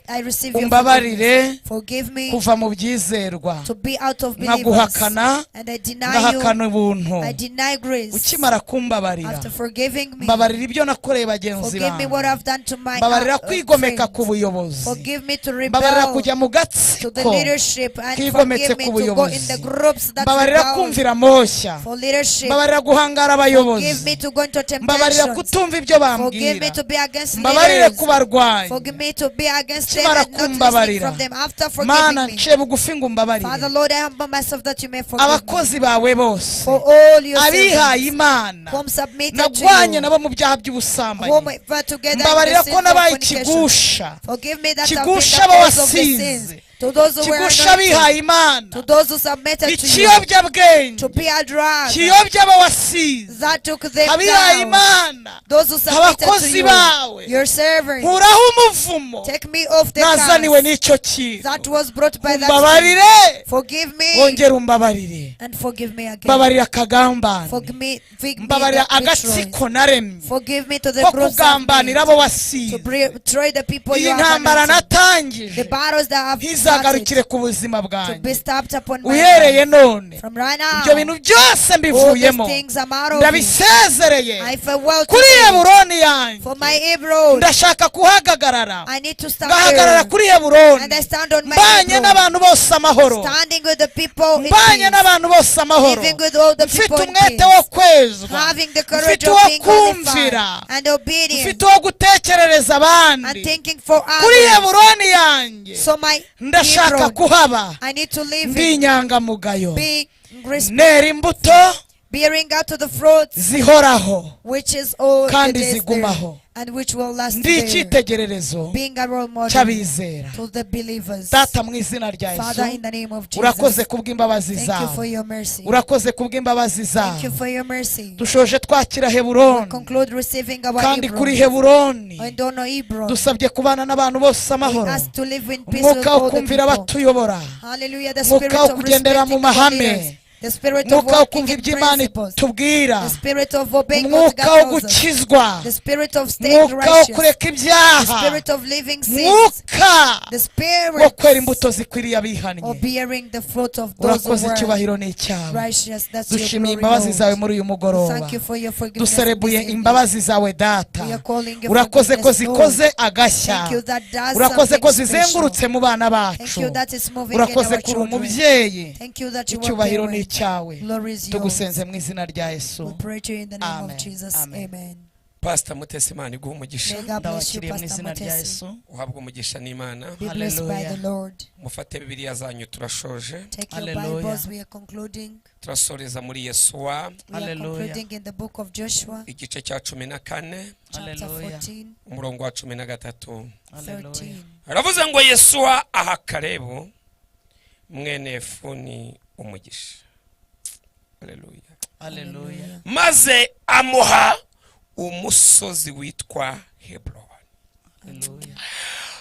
I receive your Umbabarire forgiveness. Forgive me kuva mu byizerwa, to be out of believers. nkaguhakana, And I deny you. ngahakana ubuntu. I deny grace. Ukimara kumbabarira, After forgiving me, mbabarira ibyo nakoreye bagenzi forgive me what banjye, I've done to my mbabarira kwigomeka ku friends. buyobozi, Forgive me to mbabarira rebel kujya mu to the gatsiko, leadership, and kigometse forgive me ku to go in buyobozi, the groups that mbabarira rebel kumvira moshya, for leadership. mbabarira guhangara abayobozi, Forgive me to go into mbabarira temptation. kutumva ibyo Forgive me bambwira to be against mbabarire leaders. kubarwanya Forgive me to be against them kimara and not listening kumbabarira from them. After mana forgiving me, nciye bugufi ngo umbabarire Father Lord, I humble myself that you may forgive me. abakozi bawe bose For all your abihaye servants imana whom submitted nagwanye to nabo mu byaha by'ubusambanyi you, whom were together in mbabarira the ko sins of nabaye fornication. ikigusha Forgive me that I've been kigusha the cause of the abawasize sins. To those who were kigusha abihaye anointed, imana to those who submitted to you, ikiyobyabwenge to be a drug kiyobya abawasize that took them abihaye down. imana Those who submitted to abakozi bawe you, your servant, nkuraho umuvumo take me off the nazaniwe curse n'icyo kintu that was brought by that umbabarire sin. Forgive me wongere umbabarire and forgive me again. mbabarira akagambane Forgive me mbabarira that betrayed. agatsiko naremye Forgive me to the ko groups I've kugambanira made, abo to wasize betray the people you iyi have ntambara anointed. natangije The battles that have ntizagarukire started ku buzima to bwanjye be stopped upon my uhereye life. none From right ibyo now, bintu byose all mbivuyemo these things I'm out of it. ndabisezereye I farewell kuri today heburoni yanjye for my Hebron. ndashaka kuhagarara I need to stand ngahagarara there kuri heburoni and I stand on my mbanye Hebron, n'abantu bose amahoro standing with the people in mbanye peace, n'abantu bose amahoro living with all the mfite people in umwete peace, wo kwezwa having the courage mfite of uwo being qualified kumvira and obedient mfite uwo gutekerereza and abandi thinking for kuri others. heburoni yanjye So my ndashaka Hebron, kuhaba I need to live ndi in inyangamugayo being nera imbuto bearing out to the fruits zihoraho which is all the kandi days there, zigumaho and which will last ndi there, icyitegererezo being a role model cy'abizera to the believers. data mu izina rya Father, yesu in the name of urakoze Jesus, kubw'imbabazi thank you for zawe your mercy. urakoze kubw'imbabazi Thank you zawe for your mercy. dushoje twakira We heburoni conclude receiving our kandi kuri Hebron. heburoni And on our Hebron, dusabye kubana n'abantu bose we amahoro ask to live in peace with umwuka wo all the kumvira people. abatuyobora Hallelujah, the umwuka spirit wo of kugendera mu respecting our mahame leaders, the spirit of umwuka wo working kumva in ibyo imana principles, itubwira the spirit of obeying what umwuka wo God tells us, gukizwa the spirit of staying umwuka wo righteous, kureka the ibyaha spirit of living sins, umwuka the wo spirit kwera imbuto zikwiriye abihannye of bearing the fruit of those who urakoze were icyubahiro ni icyawe righteous. That's your dushimiye glory, imbabazi zawe Lord. muri uyu mugoroba Thank you for your forgiveness. duserebuye this evening. imbabazi zawe data We are calling your urakoze ko forgiveness, Lord. zikoze agashya Thank you that does urakoze ko something special. zizengurutse mu bana Thank bacu you that is moving in urakoze our kuri children. umubyeyi Thank you that you are icyubahiro ni parent. icyawe Glory is yours. tugusenze mu izina rya yesu We pray to you in the name Amen. of Jesus. Amen. Amen. pastor mutesi imana iguha umugisha May God bless you, ndabakiriye mu Pastor izina rya Mutesi. yesu uhabwa umugisha n'imana Be blessed by Hallelujah. the Lord. mufate bibiliya zanyu turashoje Take your Hallelujah. Bibles. We are concluding. turasoreza muri yesuwa We are Hallelujah. concluding in the book of Joshua, igice cya 14 chapter Hallelujah. 14, umurongo wa 13 13. aravuze ngo yesuwa aha kalebu mwene yefuni umugisha. Haleluya. Hallelujah. maze amuha umusozi witwa Hebron.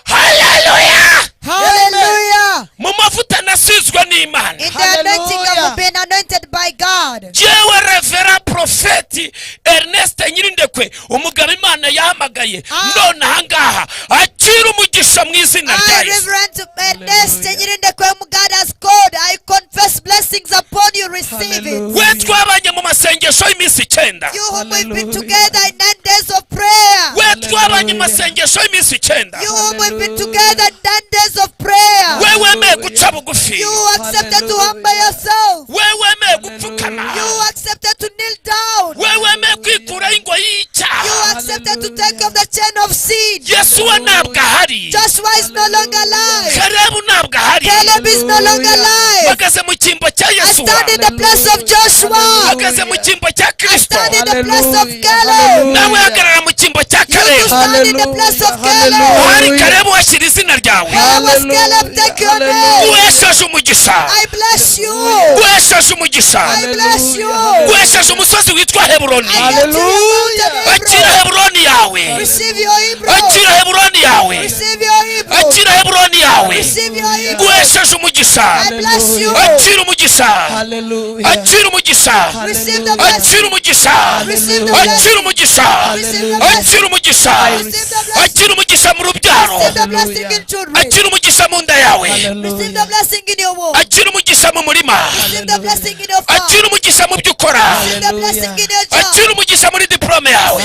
Haleluya. Hallelujah! mu mavuta nasizwe n'Imana In the anointing Hallelujah. of being anointed by God. jewe revera Prophet Ernest NYIRINDEKWE umugabo Imana yahamagaye none ahangaha akira umugisha mu izina rya I, Yesu. Reverend Ernest NYIRINDEKWE, whom God has called, I confess blessings upon you. Receive it. we twabanye mu masengesho y'iminsi 9 You whom we've been Hallelujah. together in 9 days of prayer. we twabanye mu masengesho y'iminsi 9 You whom we've been together in 9 days of prayer. we wemeye guca bugufi You accepted to humble yourself. we wemeye gupfukama You accepted to kneel down. we wemeye kwikuraho ingoyi You y'icyaha. accepted to take off the chain of sin. Yesu we ntabwo ahari, Joshua is no longer alive. Kalebu ntabwo ahari, Caleb is no longer alive. bagaze mu cyimbo cya I Yesuwa, stand in the place of Joshua. bagaze mu cyimbo cya I Kristo, stand in the place of Hallelujah. Caleb. nawe hagarara mu cyimbo cya You to Kalebu. stand in the place of Caleb. Hari Kalebu washyira izina ryawe, Where was Caleb? Take your name. guhesheje umugisha, I bless you. guhesheje umugisha, I bless you. guhesheje umusozi witwa Heburoni. I get to you, Akira Heburoni yawe, receive your Hebron. akira Heburoni yawe, Receive your Hebron. akira Heburoni yawe, Receive your Hebron. guhesheje umugisha, I bless you. akira umugisha, Hallelujah. akira umugisha, Receive the blessing. akira umugisha, Receive the akira blessing. umugisha, Receive the blessing. akira umugisha, Receive the blessing. akira umugisha mu rubyaro, Receive the blessing in children. akira umugisha mu nda yawe, Receive the blessing in your womb. akira umugisha mu murima, Receive the blessing in your farm. akira umugisha mu byo ukora, Receive the blessing in your job. akira umugisha umugisha muri diplome yawe,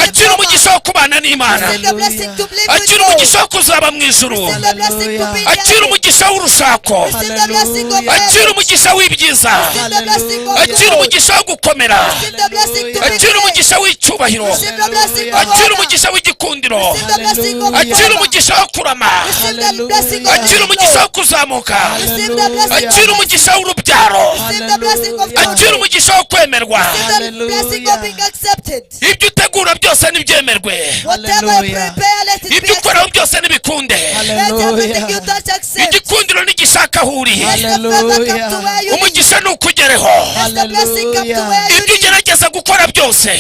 akira umugisha wo kubana n'Imana, akira umugisha wo kuzaba mu ijuru, akira umugisha w'urushako, akira umugisha w'ibyiza, akira umugisha wo gukomera, akira umugisha w'icyubahiro, akira umugisha w'igikundiro, akira umugisha wo kurama, akira umugisha wo kuzamuka, akira umugisha w'urubyaro, akira umugisha wo kwemerwa. Ibyo utegura byose nibyemerwe, ibyo ukora byose nibikunde, igikundiro nigishaka huri, umugisha nukugereho, ibyo ugerageza gukora byose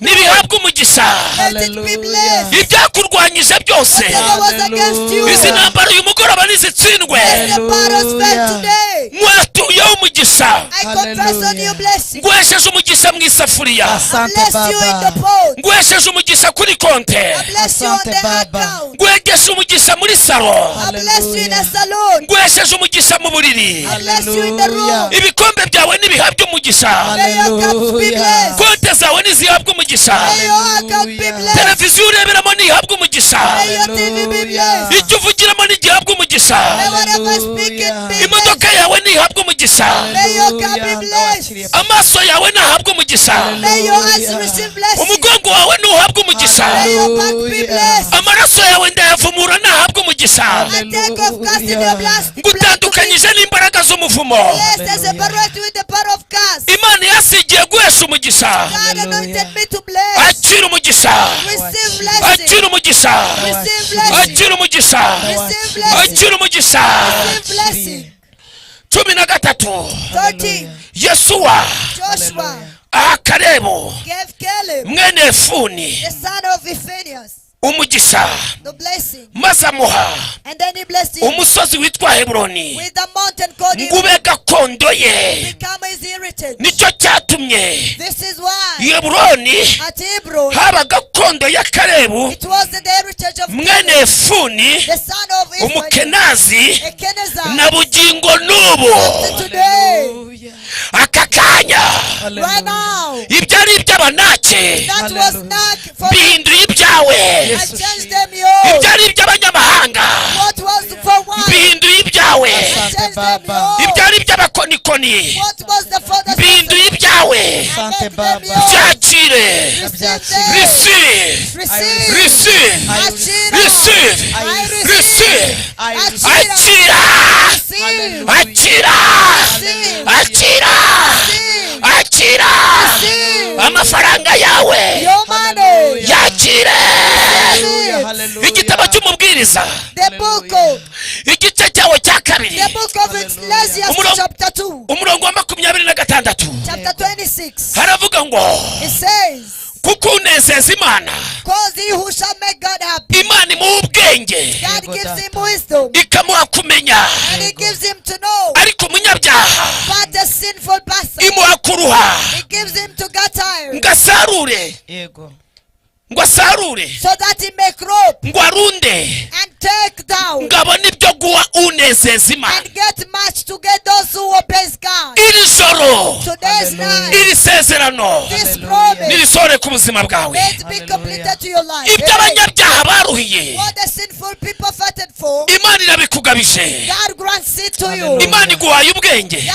nibihabwa umugisha, ibyakurwanyije byose izi ntambara uyu mugoroba nizitsindwe, mwatuyeho umugisha, ngwesheje umugisha mu isafuriya, ngwesheje umugisha kuri konte, ngwegeshe umugisha muri salo, ngwesheje umugisha mu buriri, ibikombe byawe nibihabwa umugisha, konte zawe nizihabwa umugisha, televiziyo ureberamo nihabwa umugisha, icyo uvugiramo nigihabwa umugisha, imodoka yawe nihabwa umugisha, amaso yawe nahabwa umugisha, umugongo wawe nuhabwa umugisha, amaraso yawe ndayavumura nahabwa umugisha, ngutandukanyije n'imbaraga z'umuvumo, Imana yasigiye guhesha umugisha, akira umugisha, akira umugisha, akira umugisha, akira umugisha. 13 Yesuwa aha Kalebu mwene Efuni umugisha, maze amuha umusozi witwa Heburoni ngube gakondo ye. Nicyo cyatumye Heburoni haba gakondo ya Kalebu mwene Efuni umukenazi na bugingo n'ubu. Aka kanya ibyari iby'abanake bihinduye ibyawe, ibyari iby'abanyamahanga bihinduye ibyawe, ibyari iby'abakonikoni bihinduye ibyawe. Byakire, receive, receive, receive, receive, akira, akira, akira, akira amafaranga yawe, yakire. Igitabo cy'umubwiriza igice cyawe cya kabiri umurongo wa 26 haravuga ngo kuko unezeza Imana, Imana imuha ubwenge ikamuha kumenya, ariko umunyabyaha imuha kuruha ngo asarure, ngo asarure, ngo arunde, ngo abone ibyo guha unezeza Imana. Iri joro, iri sezerano nirisore ku buzima bwawe. Ibyo abanyabyaha baruhiye Imana irabikugabije, Imana iguhaye ubwenge,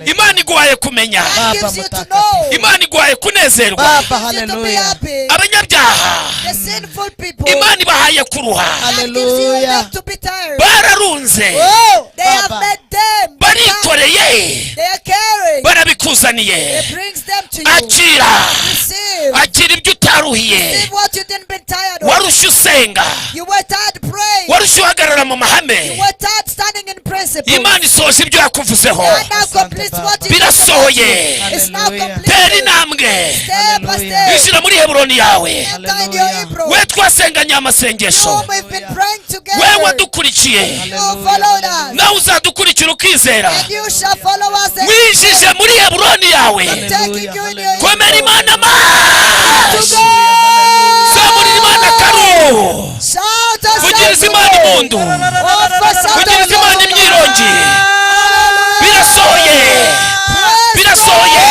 Imana iguhaye kumenya, Imana iguhaye kunezerwa. Abanyabyaha Imana ibahaye kuruha, bararunze, barikoreye, barabikuzaniye. Akira, akira ibyo utaruhiye. Warushye usenga, warushye uhagarara mu mahame, Imana isohoje ibyo yakuvuzeho, birasohoye. Tera intambwe, ishyira muri Heburoni yawe. We twasenganye amasengesho, we wadukurikiye, nawe uzadukurikira ukizera. Wijije muri Heburoni yawe, komera Imana amazi, zamurira Imana karu, vugiriza Imana impundu, vugiriza Imana imyirongi. Birasohoye, birasohoye,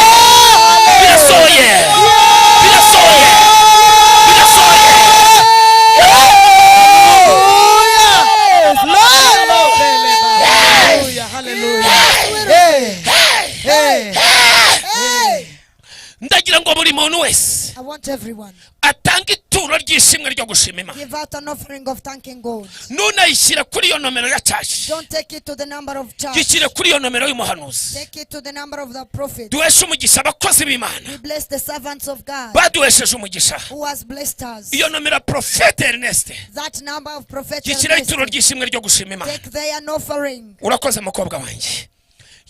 ndagira ngo buri muntu wese I want everyone atanga ituro ry'ishimwe ryo gushima Imana. give out an offering of thanking God. Nunayishyira kuri iyo nomero ya cash, Don't take it to the number of church. gishyire kuri iyo nomero y'umuhanuzi. Take it to the number of the prophet. Duheshe umugisha abakozi b'Imana We bless the servants of God baduhesheje umugisha. who has blessed us. Iyo nomero Prophet Ernest, That number of Prophet gishyira Ernest. ituro ry'ishimwe ryo gushima Imana. Take there an offering. Urakoze mukobwa wanjye.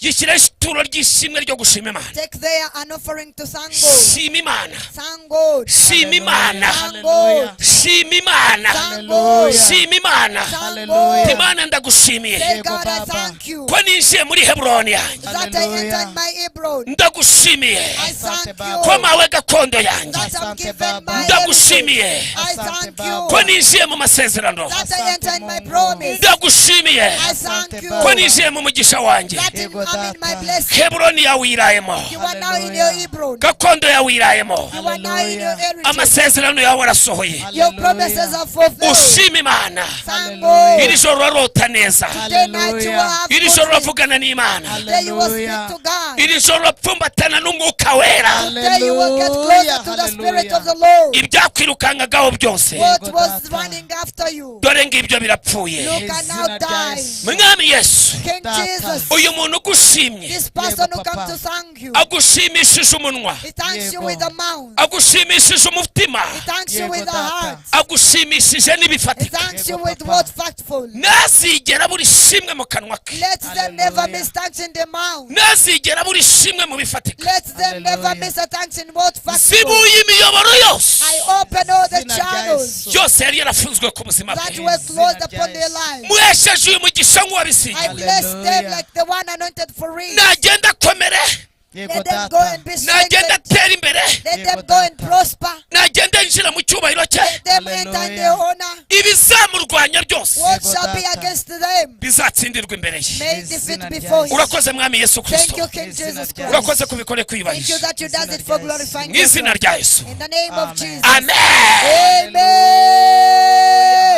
Gishyira ituro ry'ishimwe ryo gushima Imana. Take there an offering to thank God. Shima Imana, Thank God. shima Imana, Thank God. shima Imana, Thank God. shima Imana. Thank God. Imana ndagushimiye Say, God, I thank you ko ninjiye muri Heburoni yanjye. that I entered my Hebron. Ndagushimiye I thank ko you mawe gakondo yanjye. that I'm given my Ndagushimiye heritage. I thank ko you ninjiye mu masezerano. that I entered my promise. Ndagushimiye I thank you ko ninjiye mu mugisha wanjye. that I'm in my blessing. Heburoni yawe irayemo, You are now in your Hebron. gakondo yawe irayemo, You are now in your heritage. amasezerano yawe arasohoye. Your promises are fulfilled. Ushima Imana. Thank God. Iri joro urarota neza, Today night you will have iri good joro sleep. uravugana n'Imana, Today you will speak to God. iri joro urapfumbatana n'Umwuka Wera. Today you will get closer to the Spirit of the Lord. Ibyakwirukangagaho byose What was running after you? dore ngibyo birapfuye. You can now die. Mwami Yesu, King Jesus, uyu muntu ugushimye, this person who comes to thank you, agushimishije umunwa, he thanks you with a mouth. agushimishije umutima, He thanks you with a heart. agushimishije He n'ibifatika. thanks you with what's factful. Ntazigera buri shimwe mu kanwa ke, Let them never miss thanks in their mouth. ntazigera buri shimwe mu bifatika. Let them never miss a thanks in what's factful. Zibuye imiyoboro yose I open all the channels yose yari yarafunzwe ku buzima that bwe. were closed upon their lives. Muhesheje uyu mugisha I nk'uwabisigiwe. bless them like the one anointed for real. Nagenda akomere, Let them go and be nagenda strengthened. atera imbere, Let them go and prosper. nagenda yinjira mu cyubahiro cye. Let them enter in their honor. Ibizamurwanya byose What shall be against them bizatsindirwa imbere ye. may defeat before you. Urakoze Mwami Yesu Thank Kristo, you, King Jesus Christ. urakoze kubikore Thank you kwiyubahisha that you does it for glorifying mu izina yourself. rya Yesu. In the name of Jesus. Amen.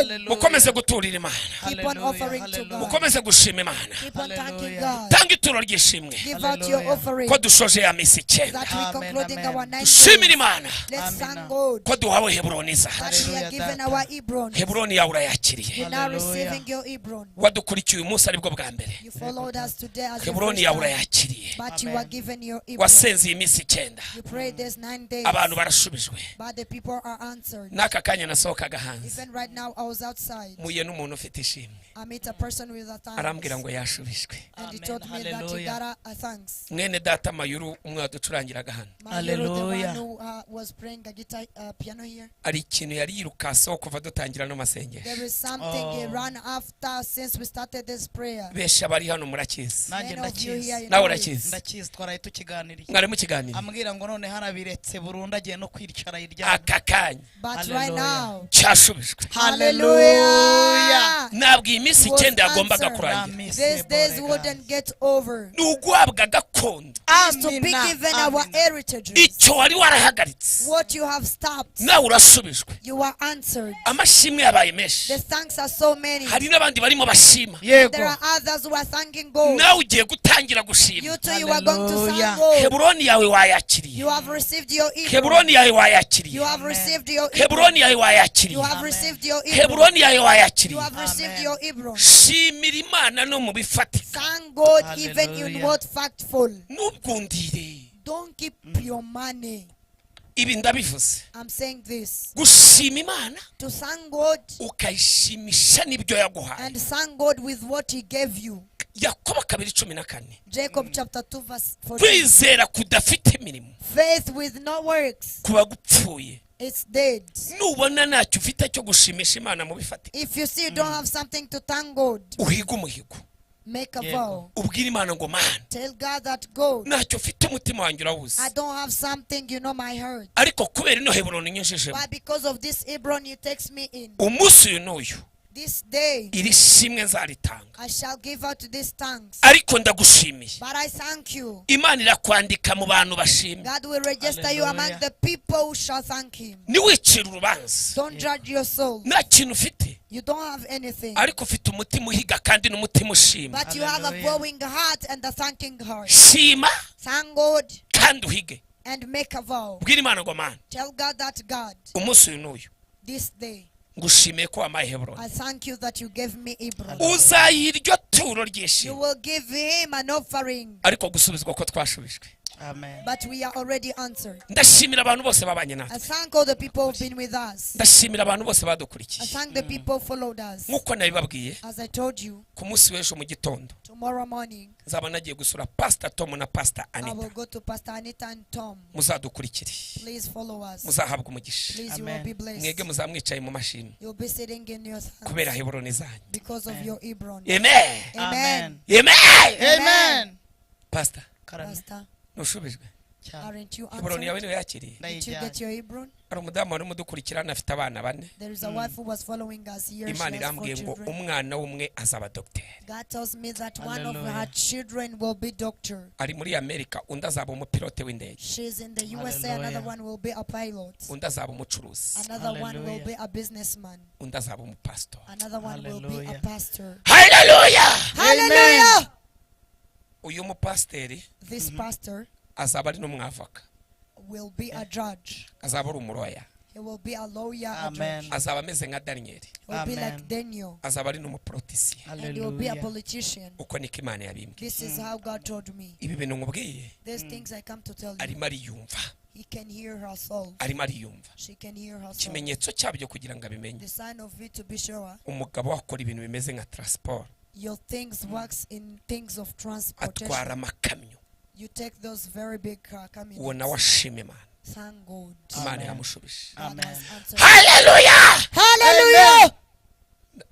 Amen. Mukomeze guturira Imana, Keep on offering to God. mukomeze gushima Imana. Keep on thanking God. Tanga ituro ry'ishimwe Give out your offering ko dushoje ya misi icyenda. that we concluding our 9 Dushimire days. Imana Let's thank God ko duhawe Heburoni zacu. that we are given our Hebron. Heburoni yawe urayakiriye. You're now receiving your Hebron. Wadukurikiye uyu munsi aribwo bwa mbere. You followed us today as your Heburoni first yawe time, urayakiriye. but you are given your Hebron. Wasenze iyi minsi icyenda, You prayed this 9 days, abantu barashubijwe. but the people are answered. N'aka kanya nasohokaga hanze, Even right now, I was outside. muye n'umuntu ufite ishimwe, I met a person with a arambwira thanks, ngo yashubijwe. and he told me that he got a thanks. Mwene data Mayuru umwe waducurangiraga hano, My hero, the one who was playing a guitar, piano here. ari ikintu yari yirukaseho kuva dutangira no masengesho. There is something he ran after since we started this prayer. Benshi abari hano murakizi, nanjye Many of you here, ndakizi you nawe know it. urakizi, ndakizi twaraye tukiganiriye mwari mukiganira ambwira ngo none harabiretse burundu agiye no kwicara hirya aka kanya But right Hallelujah. now, cyashubijwe. hallelujah, Ntabwo iyi minsi was icyenda yagombaga answered. kurangira, These days wouldn't get over. ni uguhabwa gakondo. Is to be given our heritage. Icyo wari warahagaritse What you have stopped, nawe urasubijwe. you are answered. Amashimwe yabaye menshi, The thanks are so many. hari n'abandi barimo bashima, yego There are others who are thanking God. nawe ugiye gutangira gushima. You too, you are going to Hallelujah. thank God. Heburoni yawe wayakiriye, You have received your Hebron. Heburoni yawe wayakiriye, You have received your Hebron. Heburoni yawe You wayakiriye, have received your Hebron. Heburoni yawe You wayakiriye. have received your Hebron. Shimira Imana no mu bifatika, Thank God even in Hallelujah. what factful. ntubwundire. Don't keep your money. Ibi ndabivuze, I'm saying this. gushima Imana To thank God ukayishimisha n'ibyo yaguhaye. and thank God with what He gave you. Yakobo 2:14, Jacob chapter 2 verse 14. kwizera kudafite imirimo Faith with no works, kuba gupfuye. it's dead. Nubona ntacyo ufite cyo gushimisha Imana mu bifatika, If you see you don't have something to thank God, uhiga umuhigo, make a vow. ubwira Imana ngo Mana, Tell God that God, ntacyo ufite umutima wanjye urawuzi, I don't have something, you know my hurt. ariko kubera ino Heburoni nyinjijemo, But because of this Hebron you takes me in, umunsi uyu n'uyu this day iri shimwe nzaritanga, I shall give out this thanks. ariko ndagushimiye. But I thank you. Imana irakwandika mu bantu bashimye. God will register you among the people who shall thank Him. Ntiwicire urubanza, Don't judge your soul. nta kintu ufite, You don't have anything. ariko ufite umutima uhiga kandi n'umutima ushima. But you have a flowing heart and a thanking heart. Shima Thank God kandi uhige. and make a vow. bwira Imana ngo Mana Tell God that God, umunsi n'uyu this day, ngushimiye ko wampaye Hebroni. I thank you that you gave me Hebron. Uzayiryo turo You ryishimo will give him an offering. ariko gusubizwa ko twashubijwe. Amen. But we are already answered. Ndashimira abantu bose babanye I natwe. thank all the people who've been with us. Ndashimira abantu bose I badukurikiye. thank the people who followed us. Nkuko nabibabwiye As I told you, ku munsi w'ejo mu gitondo tomorrow morning, nzaba nagiye gusura Pastor Tom na Pastor I will Anita. go to Pastor Anita and Tom. Muzadukurikire. Please follow us. Muzahabwa umugisha. Please, you will Amen. be blessed. Mwege muzamwicaye mu mashini You'll be sitting in your kubera hands Hebroni zanyu. because of your Hebron. Amen. Amen. Amen. Amen. Pastor, Pastor, nushubijwe. aren't you Hebroni yawe answered? niwe yakiriye. Did you get your Hebron? Hari umudamu wari umudukurikirana afite abana 4. There is a wife who was following us here. She Imana has 4 irambwiye ngo children. umwana w'umwe azaba doctor. God tells me that one of Hallelujah. her children will be doctor. Ari muri Amerika, undi azaba umupilote w'indege. She's in the USA. Hallelujah. Another one will be a pilot. Undi azaba umucuruzi. Another one will Hallelujah. be a businessman. Undi azaba umupastor. Another one will be a Hallelujah. pastor. Hallelujah. Hallelujah! Uyu mupasteri This pastor azaba ari n'umwavoka. will be a judge. Azaba ari umuroya. He will be a lawyer, a Amen. judge. Azaba ameze nka Daniel. He will be Amen. like Daniel. Azaba ari n'umupolitician. And he will be a Hallelujah. politician. Uko niko Imana yabimbwiye. This is how God told me. Ibi bintu nkubwiye There's things I come to tell you. arimo ariyumva. He can hear her soul. Arimo ariyumva. She can hear her soul. Ikimenyetso cyabyo kugira ngo abimenye. The sign of it to be sure. Umugabo akora ibintu bimeze nka transport. Your things works in things of transportation. Atwara amakamyo. You take those very big car coming. Uwo nawe ashima Imana. Thank God. Imana yamushubije. God Amen. has answered. Hallelujah. Hallelujah!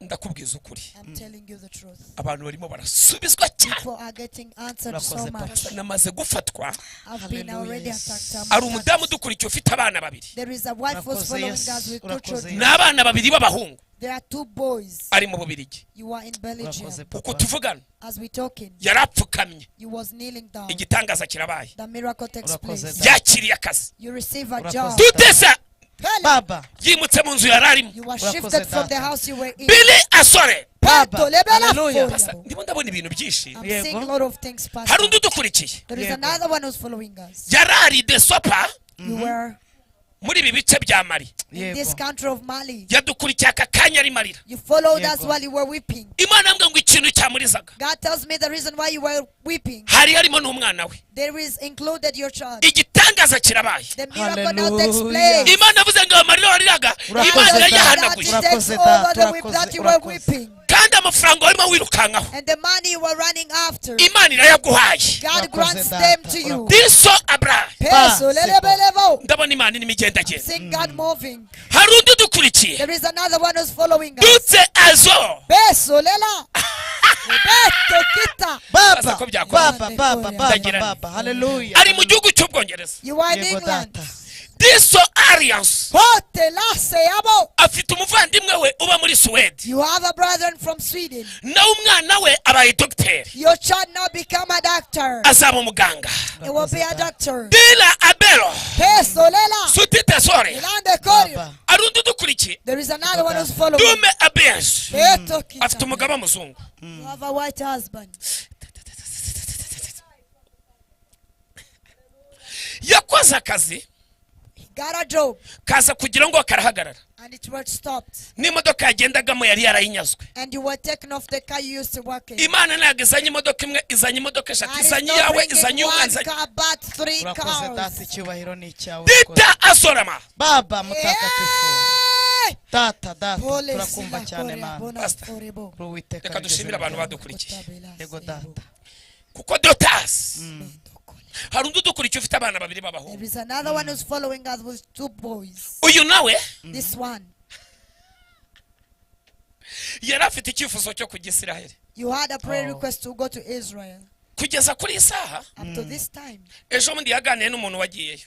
Ndakubwiza ukuri. I'm telling you the truth. Abantu barimo barasubizwa cyane. People are getting answered so Urakoze, much. Pastor. Namaze gufatwa. I've been Hallelujah. already attacked. Ari umudamu dukurikiye ufite abana 2. There is a wife who's Urakoze, following yes. us with 2 Urakoze, children. yes. N'abana 2 b'abahungu There are 2 boys. ari mu Bubiligi. You are in Belgium. Urakoze, Uko Papa. tuvugana As we talking, yarapfukamye. you was kneeling down. Igitangaza kirabaye. The miracle takes Urakoze, place. da. Yakiriye akazi. You receive a Urakoze. job. Tutesa Baba. yimutse mu nzu yararimo. You were Urakoze, shifted from the Data. house you were in. Billy Asore. Baba. Pato, lebela Hallelujah. foya. Ndimo ndabona ibintu byinshi. I'm Yego. seeing a lot of things Hari passing. undi udukurikiye. There is Yego. another one who's following us. Yarari de sopa You were muri ibi bice bya Mali. in this Yego. country of Mali. Yadukurikiye aka kanya ari marira. You followed us Yego. while you were weeping. Imana ambwira ngo ikintu cyamurizaga. God tells me the reason why you were weeping. Hari harimo n'umwana we. There is included your child. Igitangaza kirabaye. The miracle now takes Hallelujah. place. Imana avuze ngo amarira wariraga Urakoze, Imana Data. yayahanaguye. God takes Urakoze, over the Data. weep that you Urakoze. were weeping. Kandi amafaranga warimo wirukankaho And the money you were running after. Imana irayaguhaye. God Urakoze, grants Data. them to you. Diso abra. Peso, lelebelevo. Ndabona Imana irimo igendagenda. Seeing God moving. Hari undi udukurikiye. There is another one who's following us. Dutse azo. Peso, lela. Beto, kita. Baba. Ko byakoze. Baba. Baba. Baba. Ndagira nti. Baba. Hallelujah. Ari mu gihugu cy'Ubwongereza. You are in Yego, England. Data. Diso Arians Hote la seyabo. afite umuvandimwe we uba muri Suwede. You have a brother from Sweden. Nawe umwana we abaye docteur. Your child now become a doctor. Azaba umuganga. He will be a doctor. Dila Abelo. Peso, lela. Suti tesore. Ilande korio. Baba. Ari undi udukurikiye. There is another one who's following. Dume Abias. Beto, Afite kita. umugabo w'umuzungu. You have a white husband. Yakoze akazi He got a job. kaza kugira ngo karahagarara. And it was stopped. N'imodoka yagendagamo yari yarayinyazwe. And you were taken off the car you used to work in. Imana ntabwo izanye imodoka imwe, izanye imodoka eshatu, God is izanye not iyawe, bringing izanye one iy'umwanzanye. car, but 3 Urakoze, Data. cars. Icyubahiro ni icyawe. Dita asorama. Baba mutagatifu. Hey! Data. Data. Pole Turakumva sila cyane korea, Mana. bona Pastor. forebo. Uwiteka Reka dushimire abantu rigeze badukurikiye. Yego, Data. Kuko Dotas. Hari undi udukurikiye ufite abana 2 b'abahungu. There is another one who's following us with 2 boys. Uyu nawe This one. yari afite icyifuzo cyo kujya Isiraheli. You had a prayer request to go to Israel. Kugeza kuri isaha Up to this time. ejo bundi yaganiye n'umuntu wagiyeyo.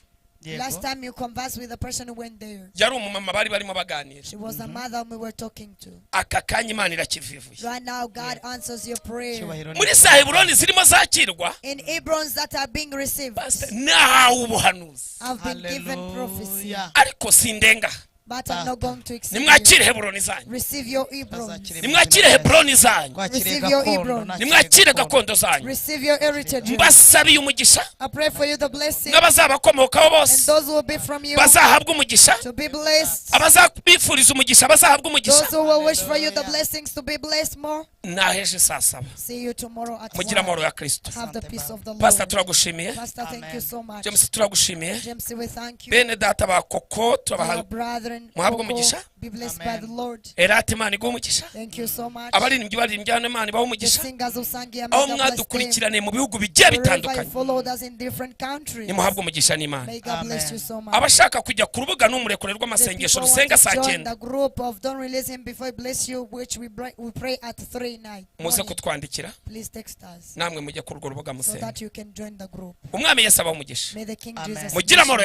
Yego. Last time you conversed with the person who went there. Yari umumama bari barimo baganira. She was a mother we were talking to. Aka kanya Imana irakivivuye. Right now, God answers your prayer. Icyubahiro ni Muri Hebroni zirimo zakirwa. In Hebrons that are being received, Pastor nahawe ubuhanuzi. I've been given prophecy. Hallelujah. Ariko sindenga. but I'm not going to exceed nimwakire you. Hebroni zanyu, Receive your Hebron. nimwakire Hebroni zanyu, Receive your Hebron. nimwakire gakondo zanyu. Receive your heritage. Mbasabiye umugisha I pray for you the blessing, n'abazabakomokaho and bose those who will be from you bazahabwa umugisha, to be blessed. abazabifuriza umugisha bazahabwa umugisha. Those who will wish for you the blessings to be blessed more. Naheje saa 7 See you tomorrow at mugira 1. amahoro ya Kristo. Have the peace of the Pastor Lord. turagushimiye, Pastor, thank you so much. James turagushimiye, James, we thank you. bene data ba koko Our turabaha brethren, muhabwe Coco, umugisha. be blessed by the Lord. Erati Imana iguhe umugisha, Thank you so much. abaririmbyi baririmbya Imana ibahe The umugisha, singers who sang here, aho may God bless them. mwadukurikirane mu bihugu bigiye Wherever you bitandukanye, followed us in different countries, nimuhabwe umugisha n'Imana. may God bless you so much. Abashaka kujya ku rubuga n'umurekure The rw'amasengesho people rusenga want to saa join 9 the group of Don't Release Him Before He Bless You, which we pray at 3 night. muze morning. kutwandikira Please text us namwe mujye ku rwo rubuga so musenga. that you can join the group. Umwami Yesu abahe umugisha, May the King Jesus mugire amahoro.